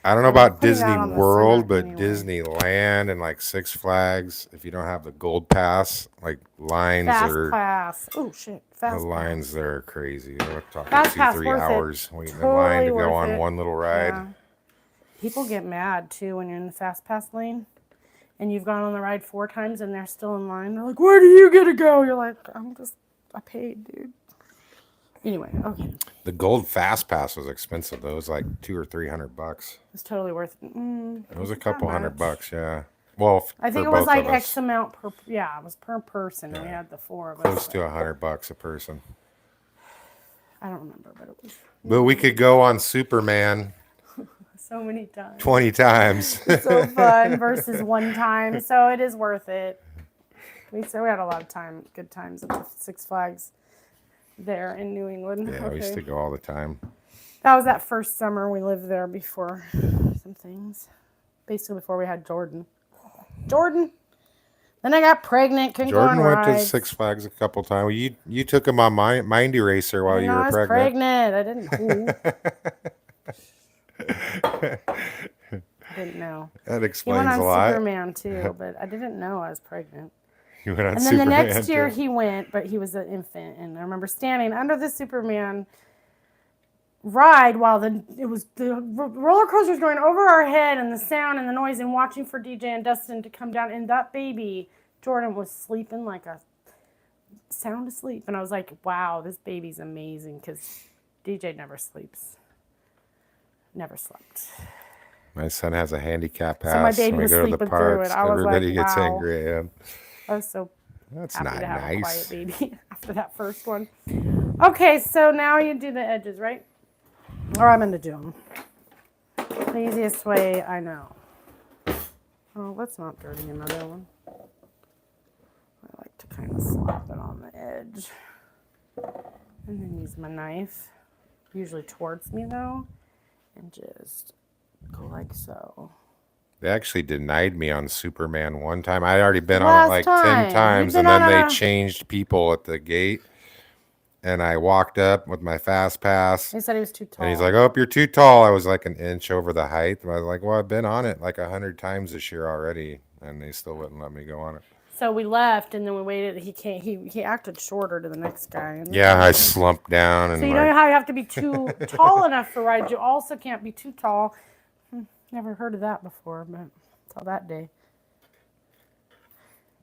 I don't know I've been about putting Disney that on the World, cement but anyway. Disneyland and like Six Flags, if you don't have the gold pass, like lines Fast are pass. Oh shit. the Fast lines pass. there are crazy. We're talking Fast pass 2-3 worth it. hours waiting in line Totally to go worth on it. one little ride. Yeah. People get mad too when you're in the fast pass lane and you've gone on the ride 4 times and they're still in line. They're like, "Where do you get to go?" You're like, I paid, dude. Anyway, okay. The gold fast pass was expensive though. It was like $200 or $300. It's totally worth it. It was a Wasn't that couple $100, much. yeah. Well, I think for it was both like of X us, amount per, yeah, it was per person. We Yeah. had the 4 of close us. to $100 a person. I don't remember, but it was But we could go on Superman so many times. 20 times. So fun versus 1 time. So it is worth it. We had a lot of good times at the Six Flags there in New England. Yeah, we used to go all the time. That was that first summer we lived there before some things. Basically before we had Jordan. Then I got pregnant, couldn't Jordan go on went to rides. Six Flags a couple times. You took him on Mindy Racer while I you know were I was pregnant. I didn't know. That He went explains on a lot. Superman too, but I didn't know I was pregnant. You went on And then the Superman next year too. he went, but he was an infant, and I remember standing under the Superman ride while the roller coaster was going over our head, and the sound and the noise, and watching for DJ and Dustin to come down, and that baby Jordan was sleeping like a sound asleep, and I was like, wow, this baby's amazing, because DJ never sleeps. Never slept. My son has a handicap pass. So my baby when we was go to the sleeping through parks, it. I was everybody like, gets wow. angry at him. I was so That's happy not to have a quiet nice. baby after that first one. Okay, so now you do the edges, right? Or I'm going to do them. The easiest way I know. Oh, let's not dirty another one. I like to kind of slap it on the edge. And then use my knife, usually towards me though, and just go like so. They actually denied me on Superman one time. I'd already been on Last it like time. 10 times, You've and been then on they a- changed people at the gate. And I walked up with my fast pass. He said he was too tall. And he's like, "Oh, you're too tall." I was like an inch over the height. And I was like, "Well, I've been on it like 100 times this year already," and they still wouldn't let me go on it. So we left, and then we waited. He acted shorter to the next guy. And Yeah, I slumped down and So you know like, how you have to be too tall enough for rides. You also can't be too tall. Never heard of that before, but until that day.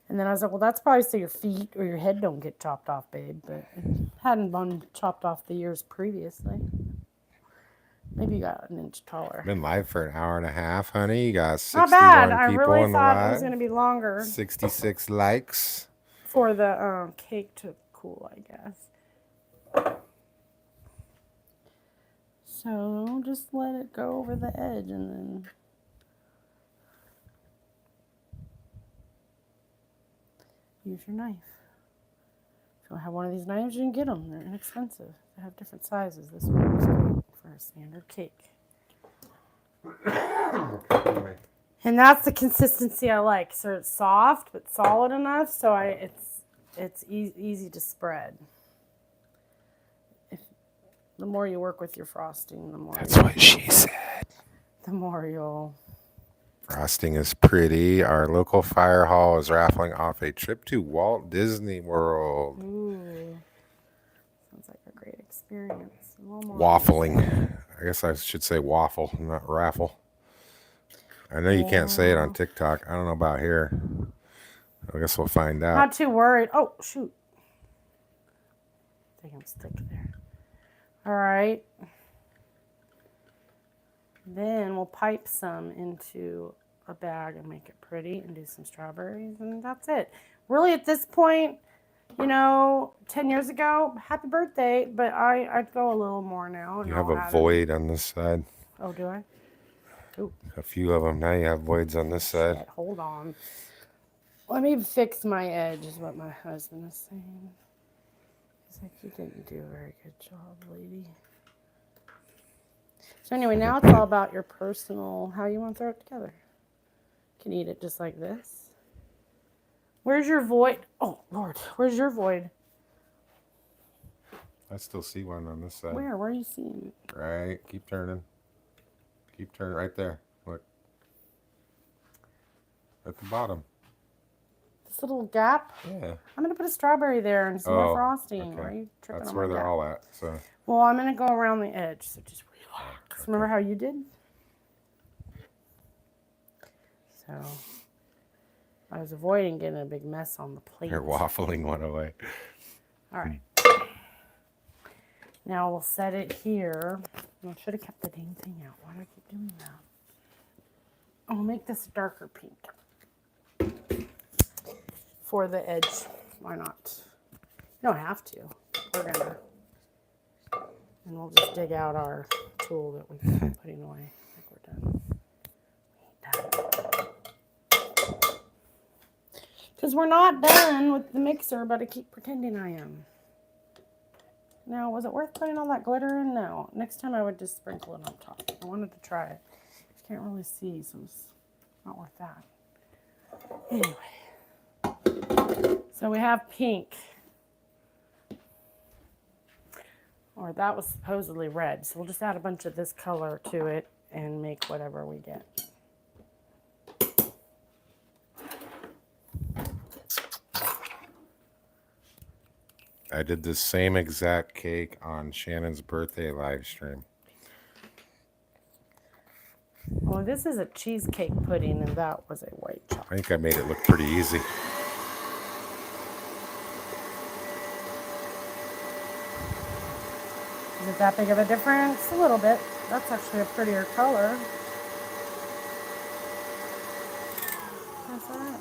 And then I was like, well, that's probably so your feet or your head don't get chopped off, babe. But it hadn't been chopped off the years previously. Maybe you got an inch taller. been live for an hour and a half, honey. You got 61 Not bad. I people really in the thought it live. was going to be longer 66 likes. for the cake to cool, I guess. So just let it go over the edge and then use your knife. If you don't have one of these knives, you can get them. They're inexpensive. They have different sizes. This one is great for a standard cake. And that's the consistency I like. So it's soft but solid enough, so it's easy to spread. The more you work with your frosting, the more. That's what she said. The more you'll. Frosting is pretty. Our local fire hall is raffling off a trip to Walt Disney World. Ooh. Sounds like a great experience. A little more. Waffling. I guess I should say waffle, not raffle. I know you can't say it on TikTok. I don't know about here. I guess we'll find out. Not too worried. Oh, shoot. They can stick there. All right. Then we'll pipe some into a bag and make it pretty and do some strawberries, and that's it. Really, at this point, 10 years ago, happy birthday, but I'd go a little more now. You have a void on this side. Oh, do I? Ooh. A few of them. Now you have voids on this side. Shit, hold on. Let me fix my edge, is what my husband is saying. He's like, you didn't do a very good job, lady. So anyway, now it's all about your personal, how you want to throw it together. You can eat it just like this. Where's your void? Oh, Lord, where's your void? I still see one on this side. Where are you seeing it? Right. Keep turning. Keep turning right there. Look. At the bottom. This little gap? Yeah. I'm going to put a strawberry there and some more frosting. Okay. Are you tripping That's on where my they're gap? all at. So. Well, I'm going to go around the edge, so just relax. Okay. Remember how you did? So, I was avoiding getting a big mess on the plate. You're waffling one away. All right. Now we'll set it here. I should have kept the dang thing out. Why do I keep doing that? I'll make this darker pink for the edge. Why not? You don't have to. We're gonna, and we'll just dig out our tool that we've been putting away. I think we're done. Because we're not done with the mixer, but I keep pretending I am. Now, was it worth putting all that glitter in? No. Next time I would just sprinkle it on top. I wanted to try it. You can't really see, so it's not worth that. Anyway. So we have pink. Or that was supposedly red. So we'll just add a bunch of this color to it and make whatever we get. I did the same exact cake on Shannon's birthday live stream. Well, this is a cheesecake pudding, and that was a white I chocolate. think I made it look pretty easy. Is it that big of a difference? A little bit. That's actually a prettier color. That's all right.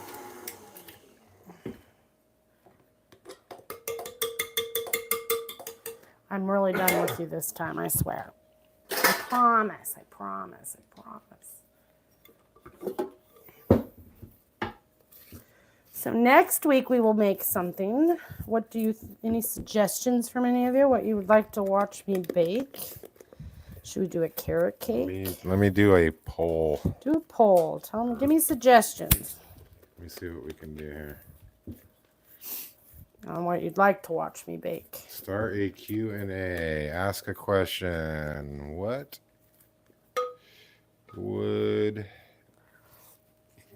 I'm really done with you this time, I swear. I promise, I promise, I promise. So next week we will make something. What do you, any suggestions from any of you? What you would like to watch me bake? Should we do a carrot cake? Let me do a poll. Do a poll. Tell me, give me suggestions Let me see what we can do here. on what you'd like to watch me bake. Start a Q&A. Ask a question. What would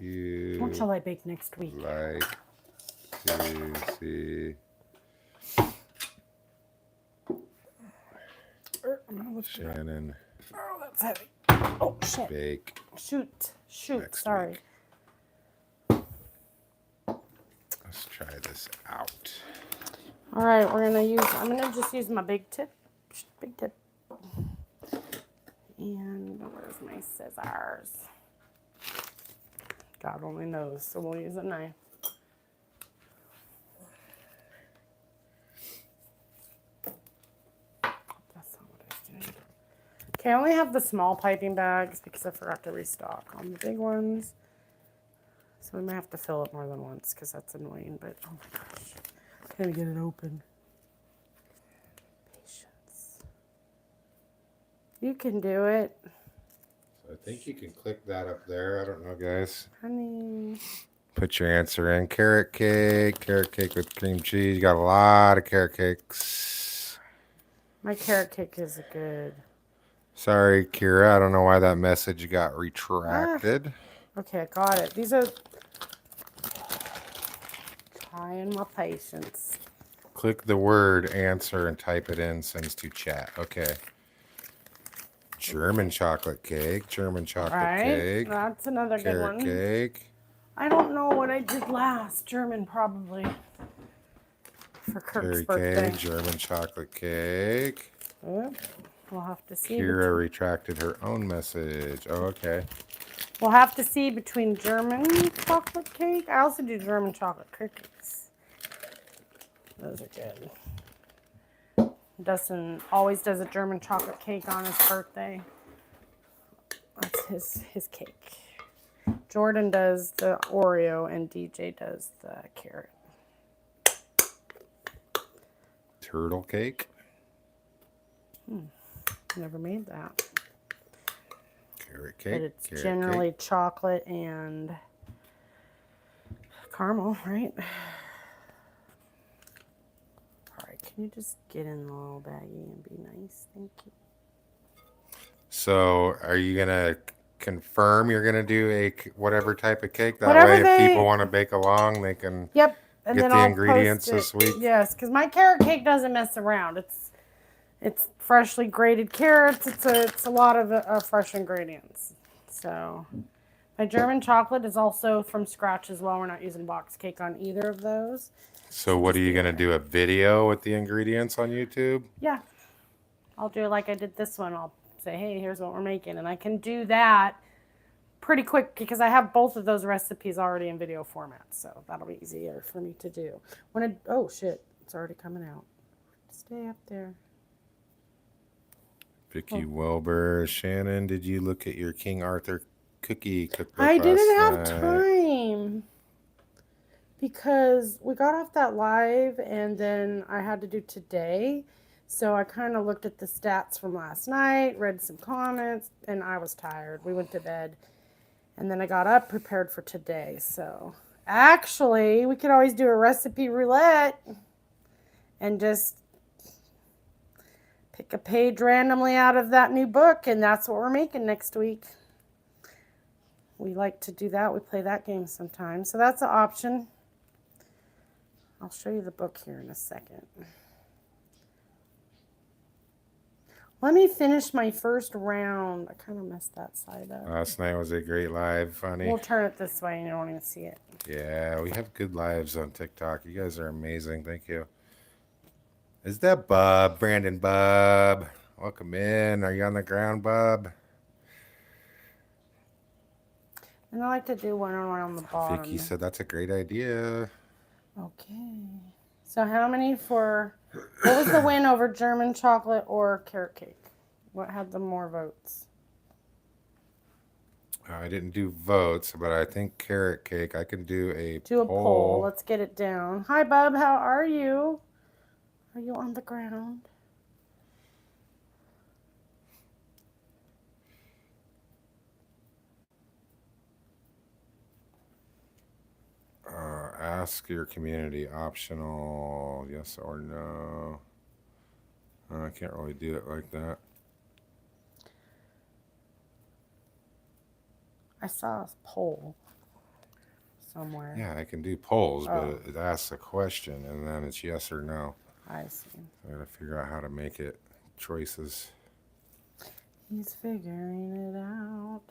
you What shall I bake next week? like to see Shannon Oh, that's heavy. Oh, shit. bake? Shoot. Next Sorry. week. Let's try this out. All right, I'm gonna just use my big tip. Big tip. And where's my scissors? God only knows, so we'll use a knife. That's not what I was doing. Okay, I only have the small piping bags because I forgot to restock on the big ones. So we might have to fill it more than once because that's annoying, but oh my gosh. Can't get it open. Patience. You can do it. So I think you can click that up there. I don't know, guys. Honey. Put your answer in. Carrot cake with cream cheese. You got a lot of carrot cakes. My carrot cake is good. Sorry, Kira. I don't know why that message got retracted. Okay, I got it. These are trying my patience. Click the word answer and type it in. Sends to chat. Okay. German chocolate cake. German chocolate Right? cake. That's another good Carrot one. cake. I don't know what I did last. German, probably. For Kirk's Carrot birthday. cake. German chocolate cake. Oh, we'll have to see. Kira retracted her own message. Oh, okay. We'll have to see between German chocolate cake. I also do German chocolate cookies. Those are good. Dustin always does a German chocolate cake on his birthday. That's his cake. Jordan does the Oreo and DJ does the carrot. Turtle cake. Never made that. Carrot cake. But it's carrot generally cake. chocolate and caramel, right? All right, can you just get in the little baggie and be nice? Thank you. So are you gonna confirm you're gonna do whatever type of cake? That Whatever way, if they. people want to bake along, they can Yep. And get then the I'll ingredients post it. this week. Yes, because my carrot cake doesn't mess around. It's freshly grated carrots. It's a lot of fresh ingredients. So my German chocolate is also from scratch as well. We're not using box cake on either of those. So what are just you be gonna aware. do? A video with the ingredients on YouTube? Yeah. I'll do like I did this one. I'll say, hey, here's what we're making. And I can do that pretty quick because I have both of those recipes already in video format. So that'll be easier for me to do. Oh, shit. It's already coming out. Stay up there. Vicky Wilbur, Shannon, did you look at your King Arthur cookie cookbook I didn't have last night? time because we got off that live and then I had to do today. So I kind of looked at the stats from last night, read some comments, and I was tired. We went to bed. And then I got up, prepared for today. So actually, we could always do a recipe roulette and just pick a page randomly out of that new book, and that's what we're making next week. We like to do that. We play that game sometimes. So that's an option. I'll show you the book here in a second. Let me finish my first round. I kind of messed that side up. Last night was a great live, funny. We'll turn it this way and you don't even see it. Yeah, we have good lives on TikTok. You guys are amazing. Thank you. Is that Bub? Brandon Bub. Welcome in. Are you on the ground, Bub? And I like to do one on the bottom. Vicky said that's a great idea. Okay. So how many for, what was the win over German chocolate or carrot cake? What had the more votes? I didn't do votes, but I think carrot cake. I can do a poll. Let's get it down. Hi, Bub. How are you? Are you on the ground? Ask your community optional, yes or no. I can't really do it like that. I saw a poll somewhere. Yeah, I can do polls, but it asks a question and then it's yes or no. I see. I gotta figure out how to make it choices. He's figuring it out.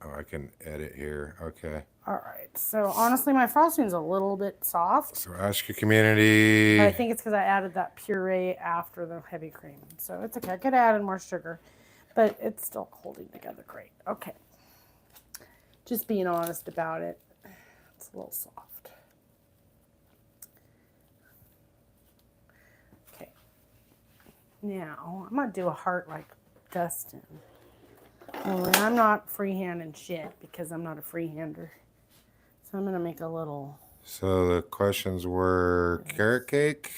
Oh, I can edit here. Okay. All right. So honestly, my frosting's a little bit soft. So ask your community. But I think it's because I added that puree after the heavy cream. So it's okay. I could have added more sugar, but it's still holding together great. Okay. Just being honest about it. It's a little soft. Okay. Now, I'm going to do a heart like Dustin. Only I'm not freehanding shit because I'm not a freehander. So I'm going to make a little... So the questions were carrot cake,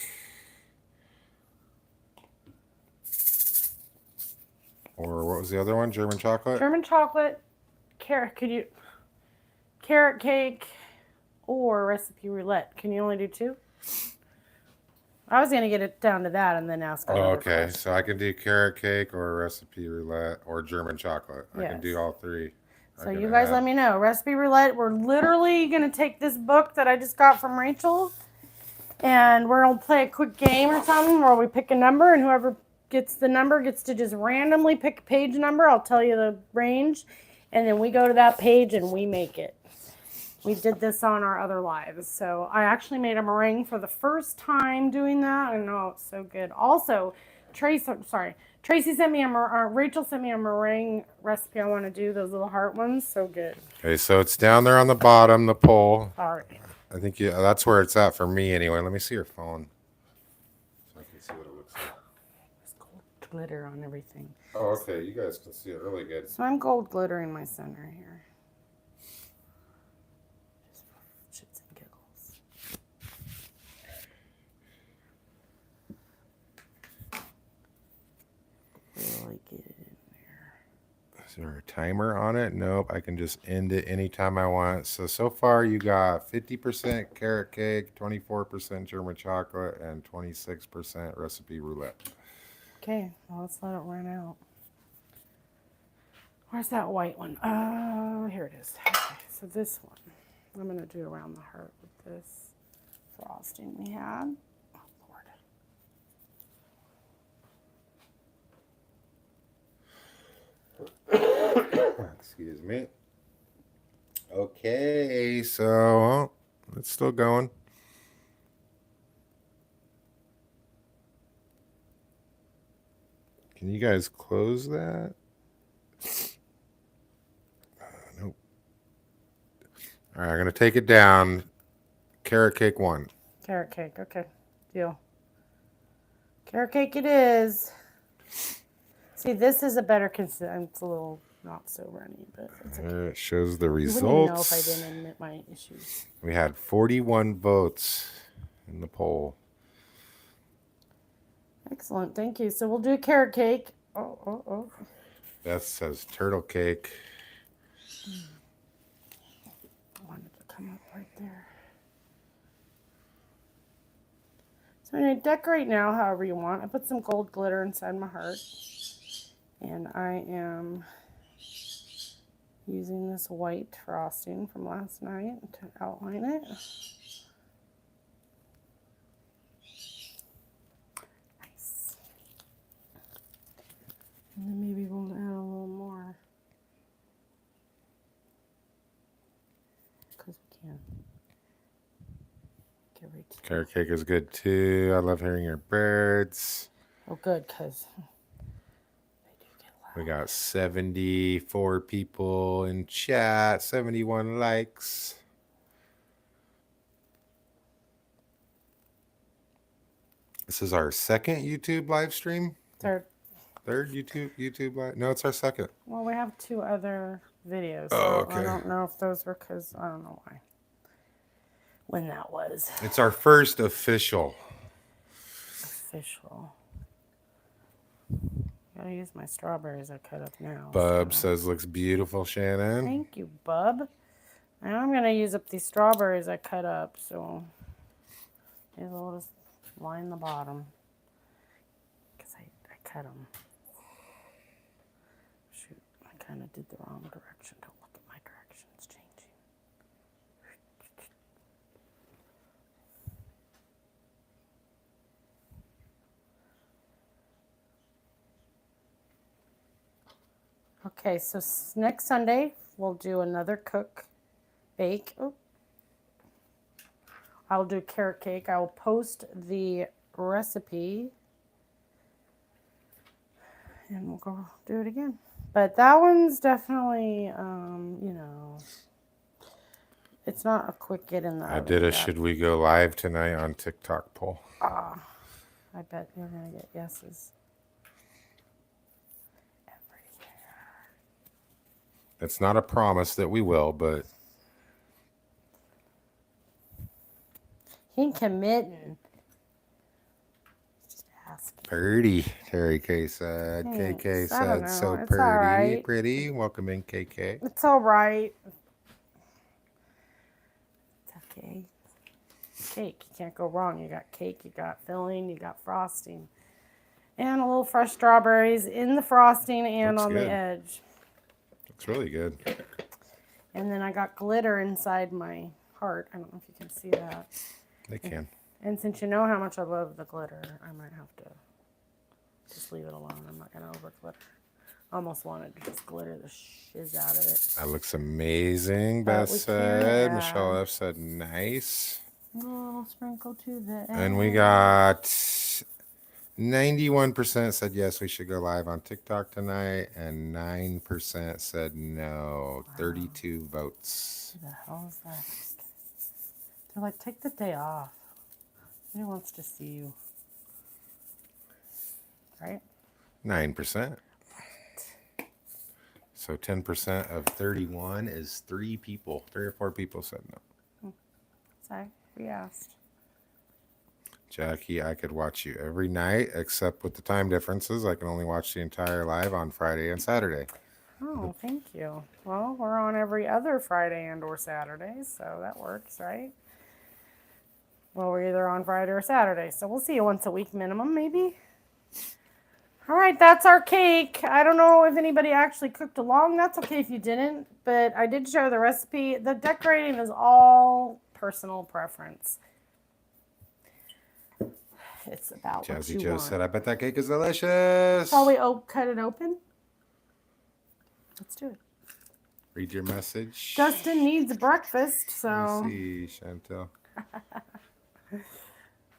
or what was the other one? German chocolate? German chocolate, carrot cake, or recipe roulette. Can you only do two? I was going to get it down to that and then ask another okay. question. So I can do carrot cake or recipe roulette or German chocolate. I can do Yes. all three. So you guys let me know. Recipe roulette, we're literally going to take this book that I just got from Rachel and we're going to play a quick game or something where we pick a number and whoever gets the number gets to just randomly pick a page number. I'll tell you the range and then we go to that page and we make it. We did this on our other lives. So I actually made a meringue for the first time doing that. I know, it's so good. Also, Tracy sent me Rachel sent me a meringue recipe I want to do, those little heart ones. So good. Okay, so it's down there on the bottom, the poll. All right. I think that's where it's at for me anyway. Let me see your phone so I can see what it looks like. There's gold glitter on everything. Oh, okay. You guys can see it really good. So I'm gold glittering my center here. Just for shits and giggles. Really get it in there. Is there a timer on it? Nope. I can just end it anytime I want. So far you got 50% carrot cake, 24% German chocolate, and 26% recipe roulette. Okay, well, let's let it run out. Where's that white one? Oh, here it is. Okay, so this one. I'm going to do around the heart with this frosting we had. Oh, Lord. Excuse me. Okay, so it's still going. Can you guys close that? Nope. All right, I'm going to take it down. Carrot cake 1. Carrot cake. Okay, deal. Carrot cake it is. See, this is a better consistency. It's a little not so runny, but it's okay. It shows the You results. wouldn't even know if I didn't admit my issues. We had 41 votes in the poll. Excellent, thank you. So we'll do carrot cake. Oh. Beth says turtle cake. I wanted to come up right there. So I'm going to decorate now however you want. I put some gold glitter inside my heart. And I am using this white frosting from last night to outline it. Nice. And then maybe we'll add a little more. Because we can. Get right to Carrot cake is good too. I love hearing your birds. Oh, good, because they do get loud. We got 74 people in chat, 71 likes. This is our second YouTube live stream. Third. Third YouTube live? No, it's our second. Well, we have 2 other videos. So Oh, okay. I don't know if those were because I don't know why. When that was. It's our first official. Gotta use my strawberries I cut up now. Bub so. says looks beautiful, Shannon. Thank you, Bub. Now I'm gonna use up these strawberries I cut up, so we'll just line the bottom because I cut them. Shoot, I kind of did the wrong direction. Don't look at my directions changing. Okay, so next Sunday we'll do another bake. Oh. I'll do carrot cake. I will post the recipe and we'll go do it again. But that one's definitely, it's not a quick get in the oven. I did a should we go live tonight on TikTok poll. I bet you're going to get yeses. It's not a promise that we will, but He ain't committing. Just asking. pretty, Terry K said. Thanks. KK I don't said, know. so It's pretty, all right. pretty. Welcome in, KK. It's all right. It's okay. Cake. You can't go wrong. You got cake, you got filling, you got frosting. And a little fresh strawberries in the frosting and Looks on good. the edge. Looks really good. And then I got glitter inside my heart. I don't know if you can see that. They can. And since you know how much I love the glitter, I might have to just leave it alone. I'm not going to over glitter. Almost wanted to just glitter the shiz out of it. That looks amazing, But Beth we said. can Michelle add F said nice. a little sprinkle to the edge. And we got 91% said yes, we should go live on TikTok tonight, and 9% said no. Wow. 32 votes. Who the hell is that? They're like, take the day off. Nobody wants to see you. Right? 9%. So 10% of 31 is 3 people. 3 or 4 people said no. Sorry, we asked. Jackie, I could watch you every night, except with the time differences. I can only watch the entire live on Friday and Saturday. Oh, thank you. Well, we're on every other Friday and or Saturday, so that works, right? Well, we're either on Friday or Saturday, so we'll see you once a week minimum, maybe. All right, that's our cake. I don't know if anybody actually cooked along. That's okay if you didn't, but I did share the recipe. The decorating is all personal preference. It's about what Jazzy you Joe want. said, I bet that cake is delicious. Shall we cut it open? Let's do it. Read your message. Dustin needs breakfast, Let so. me see, Chantel.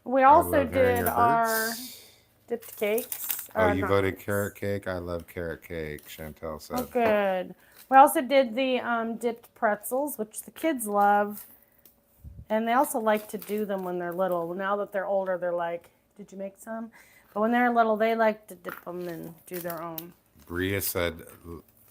We I also love hearing did your our birds. dipped cakes. Oh, you not voted cakes. carrot cake? I love carrot cake, Chantel said. Oh, good. We also did the dipped pretzels, which the kids love. And they also like to do them when they're little. Now that they're older, they're like, did you make some? But when they're little, they like to dip them and do their own. Bria said,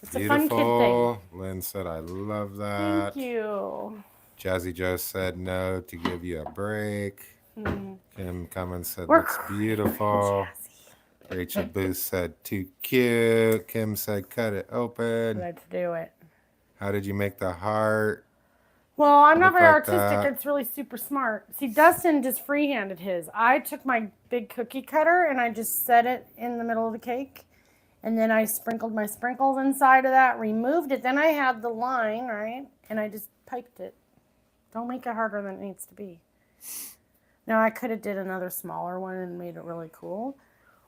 It's a beautiful. fun kid thing. Lynn said, I love that. Thank you. Jazzy Joe said, no, to give you a break. Mm. Kim Cummins said, We're looks beautiful. Rachel Booth said, too cute. Kim said, cut it open. Let's do it. How did you make the heart? Well, I'm not Look very like artistic. that. It's really super smart. See, Dustin just freehanded his. I took my big cookie cutter and I just set it in the middle of the cake. And then I sprinkled my sprinkles inside of that, removed it. Then I had the line, right? And I just piped it. Don't make it harder than it needs to be. Now, I could have did another smaller one and made it really cool.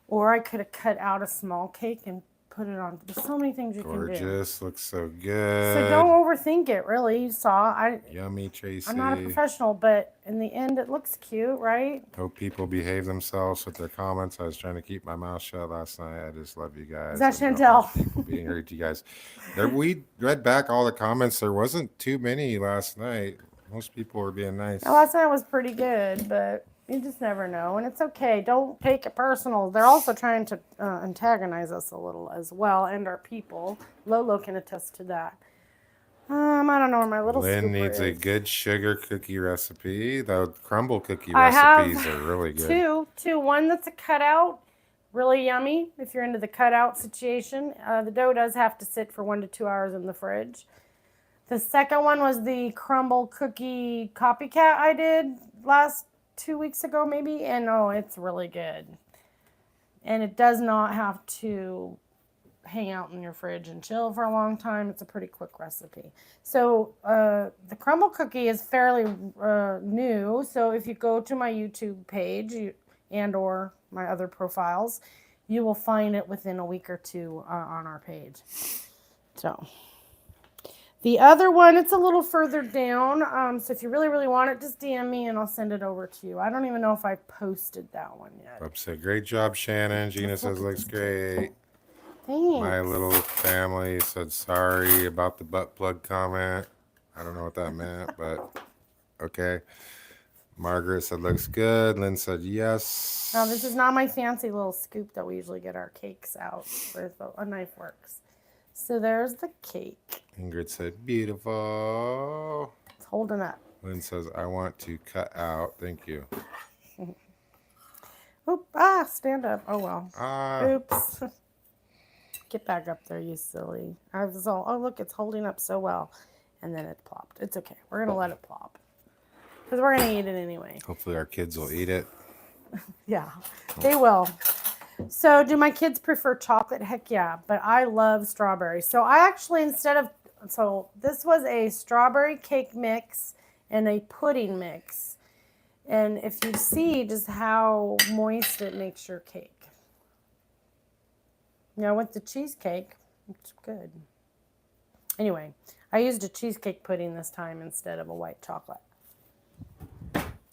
Or I could have cut out a small cake and put it on. There's so many things you can do. Gorgeous. Looks so good. So don't overthink it, really. You saw. Yummy, Tracy. I'm not a professional, but in the end, it looks cute, right? Hope people behave themselves with their comments. I was trying to keep my mouth shut last night. I just love you guys. Is that I don't Chantel? like people being hurt. You guys. We read back all the comments. There wasn't too many last night. Most people were being nice. Now, last night was pretty good, but you just never know. And it's okay. Don't take it personal. They're also trying to antagonize us a little as well, and our people. Lolo can attest to that. I don't know where my little Lynn scooper needs a is. good sugar cookie recipe. The crumble cookie I recipes have are really good. two. One that's a cutout, really yummy if you're into the cutout situation. The dough does have to sit for 1 to 2 hours in the fridge. The second one was the crumble cookie copycat I did last 2 weeks ago maybe, and oh, it's really good. And it does not have to hang out in your fridge and chill for a long time. It's a pretty quick recipe. So the crumble cookie is fairly new. So if you go to my YouTube page and or my other profiles, you will find it within a week or two on our page. So the other one, it's a little further down. So if you really, really want it, just DM me and I'll send it over to you. I don't even know if I posted that one yet. Bob said, great job, Shannon. Gina Let's look says, at looks this great. Thanks. My little family said sorry about the butt plug comment. I don't know what that meant, but okay. Margaret said looks good. Lynn said yes. Now, this is not my fancy little scoop that we usually get our cakes out with. A knife works. So there's the cake. Ingrid said beautiful. It's holding up. Lynn says I want to cut out. Thank you. Oop, stand up. Oh, well. Oops. Get back up there, you silly. Oh, look, it's holding up so well. And then it plopped. It's okay. We're going to let it plop. Because we're going to eat it anyway. Hopefully our kids will eat it. Yeah, they will. So do my kids prefer chocolate? Heck yeah. But I love strawberry. So I actually, this was a strawberry cake mix and a pudding mix. And if you see just how moist it makes your cake. Now with the cheesecake, it's good. Anyway, I used a cheesecake pudding this time instead of a white chocolate.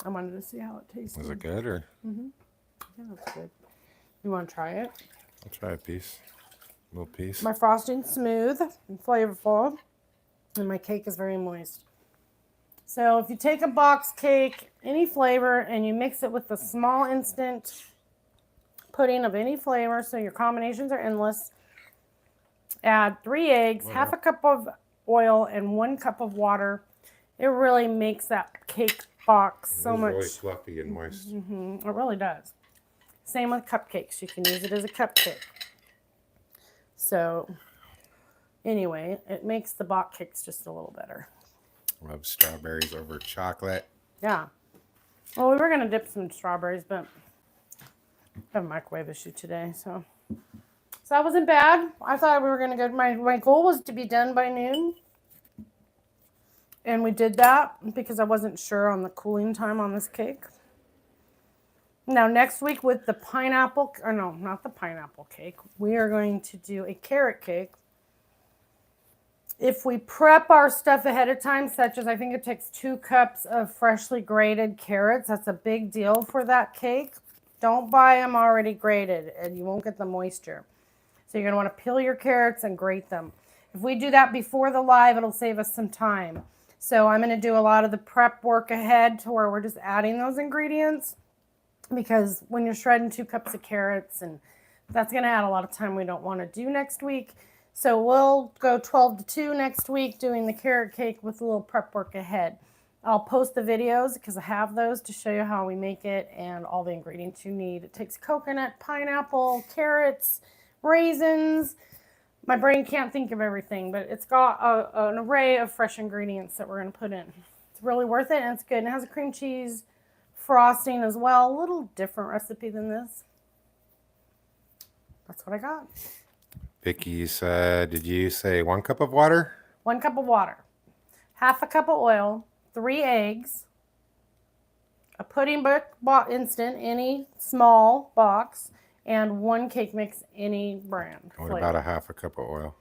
I wanted to see how it tasted. Was it good or? Mm-hmm. Yeah, that's good. You want to try it? I'll try a piece. A little piece. My frosting's smooth and flavorful, and my cake is very moist. So if you take a box cake, any flavor, and you mix it with a small instant pudding of any flavor, so your combinations are endless, add 3 eggs, half a cup of oil, and 1 cup of water. It really makes that cake box so much. Really fluffy and moist. Mm-hmm. It really does. Same with cupcakes. You can use it as a cupcake. So anyway, it makes the box cakes just a little better. Love strawberries over chocolate. Yeah. Well, we were going to dip some strawberries, but I have a microwave issue today, so So that wasn't bad. I thought we were going to go. My goal was to be done by noon. And we did that because I wasn't sure on the cooling time on this cake. Now, next week with the pineapple, or no, not the pineapple cake, we are going to do a carrot cake. If we prep our stuff ahead of time, such as I think it takes 2 cups of freshly grated carrots, that's a big deal for that cake. Don't buy them already grated and you won't get the moisture. So you're going to want to peel your carrots and grate them. If we do that before the live, it'll save us some time. So I'm going to do a lot of the prep work ahead to where we're just adding those ingredients, because when you're shredding 2 cups of carrots, and that's going to add a lot of time we don't want to do next week. So we'll go 12 to 2 next week doing the carrot cake with a little prep work ahead. I'll post the videos because I have those to show you how we make it and all the ingredients you need. It takes coconut, pineapple, carrots, raisins. My brain can't think of everything, but it's got an array of fresh ingredients that we're going to put in. It's really worth it, and it's good. And it has a cream cheese frosting as well. A little different recipe than this. That's what I got. Vicky said, did you say 1 cup of water? 1 cup of water, half a cup of oil, 3 eggs, a pudding book instant, any small box, and 1 cake mix, any brand. What flavor. about a half a cup of oil?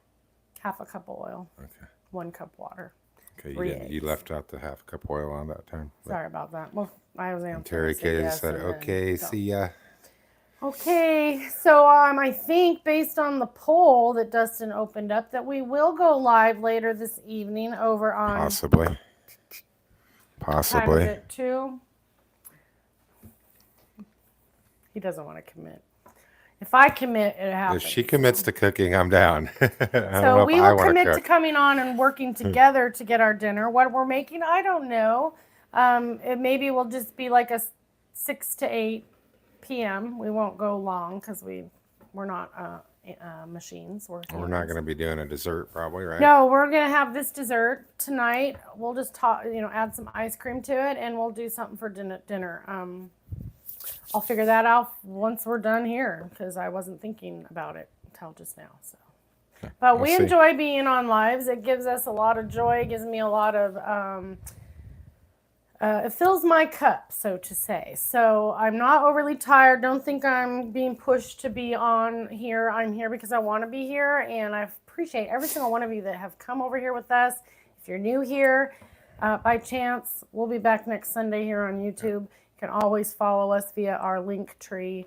Half a cup of oil. Okay. 1 cup water. Okay, you left out the half cup oil on that time. Sorry about that. Well, I was answering. Terry K said, okay, see ya. Okay, so I think based on the poll that Dustin opened up that we will go live later this evening over on... Possibly. Time is it 2? He doesn't want to commit. If I commit, it happens. If she commits to cooking, I'm down. So we will commit to coming on and working together to get our dinner. What we're making, I don't know. It maybe will just be like a 6 to 8 p.m. We won't go long because we're not machines. We're not going to be doing a dessert probably, right? No, we're going to have this dessert tonight. We'll just add some ice cream to it, and we'll do something for dinner. I'll figure that out once we're done here because I wasn't thinking about it until just now. So, but we enjoy being on lives. It gives us a lot of joy. It gives me a lot of it fills my cup, so to say. So I'm not overly tired. Don't think I'm being pushed to be on here. I'm here because I want to be here, and I appreciate every single one of you that have come over here with us. If you're new here, by chance, we'll be back next Sunday here on YouTube. You can always follow us via our link tree,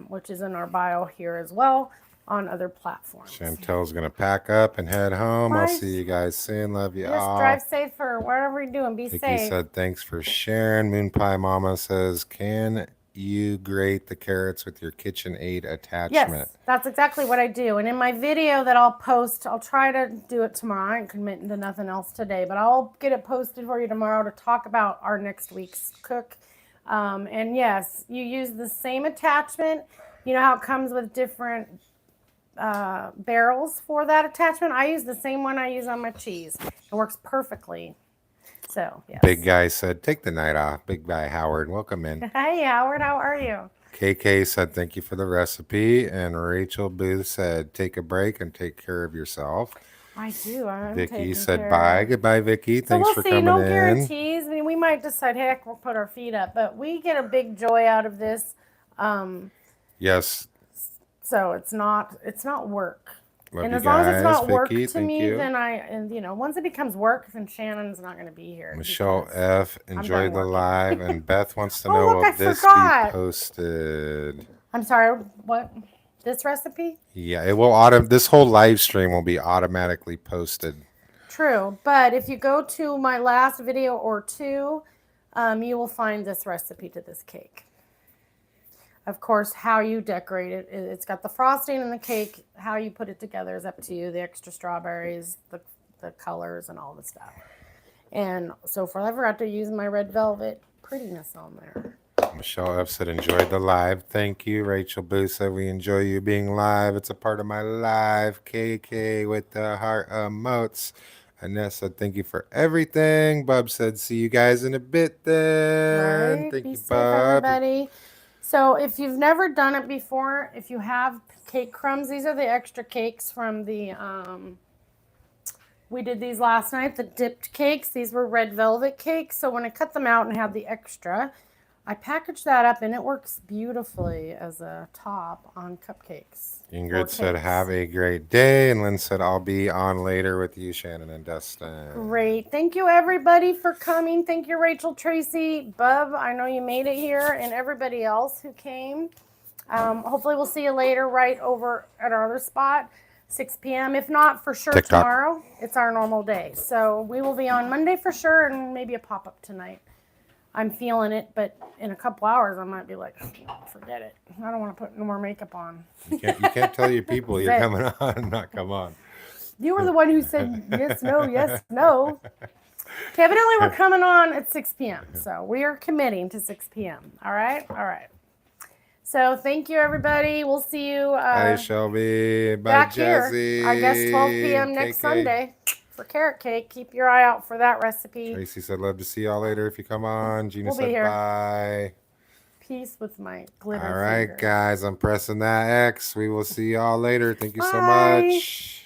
which is in our bio here as well on other platforms. Chantel's going to pack up and head home. I'll see you guys soon. Love you all. Drive safe or whatever you're doing. Be safe. Vicky said, thanks for sharing. Moon Pie Mama says, can you grate the carrots with your KitchenAid attachment? Yes, that's exactly what I do. And in my video that I'll post, I'll try to do it tomorrow. I ain't committing to nothing else today, but I'll get it posted for you tomorrow to talk about our next week's cook. And yes, you use the same attachment. You know how it comes with different barrels for that attachment? I use the same one I use on my cheese. It works perfectly. So, yes. Big Guy said, take the night off. Big Guy Howard, welcome in. Hey, Howard, how are you? KK said, thank you for the recipe. And Rachel Booth said, take a break and take care of yourself. I do. Vicky said, bye. Goodbye, Vicky. Thanks for coming in. No guarantees. I mean, we might decide, heck, we'll put our feet up. But we get a big joy out of this. Yes. So it's not work. Love and you as long guys. as it's not work Vicky, to me, then once it becomes work, then Shannon's not going to be here. Michelle F. enjoyed the live, and Beth wants to know, will this be posted? I'm sorry, what? This recipe? Yeah, it will this whole live stream will be automatically posted. True, but if you go to my last video or 2, you will find this recipe to this cake. Of course, how you decorate it, it's got the frosting and the cake. How you put it together is up to you. The extra strawberries, the colors, and all the stuff. And so far, I forgot to use my red velvet prettiness on there. Michelle F. said, enjoyed the live. Thank you. Rachel Booth said, we enjoy you being live. It's a part of my live. KK with the heart emotes. Annette said, thank you for everything. Bub said, see you guys in a bit then. Right. Thank Be you, safe, Bub. everybody. So if you've never done it before, if you have, cake crumbs. These are the extra cakes from the, we did these last night, the dipped cakes. These were red velvet cakes. So when I cut them out and had the extra, I packaged that up and it works beautifully as a top on cupcakes. Ingrid said, have a great day. And Lynn said, I'll be on later with you, Shannon and Dustin. Great. Thank you, everybody, for coming. Thank you, Rachel, Tracy, Bub. I know you made it here, and everybody else who came. Hopefully, we'll see you later right over at our other spot, 6 p.m. If not, for sure, TikTok. tomorrow. It's our normal day. So we will be on Monday for sure, and maybe a pop-up tonight. I'm feeling it, but in a couple hours, I might be like, forget it. I don't want to put no more makeup on. You can't tell your people you're coming on and not come on. You were the one who said yes, no, yes, no. Okay, evidently we're coming on at 6 p.m. So we are committing to 6 p.m. All right? All right. So thank you, everybody. We'll see you Bye, Shelby. Bye, back Jazzy. here. I guess 12 p.m. next KK. Sunday for carrot cake. Keep your eye out for that recipe. Tracy said, love to see y'all later if you come on. Gina We'll be said, here. bye. Peace with my glitter All right, finger. guys. I'm pressing that X. We will see y'all later. Thank you so Bye. much.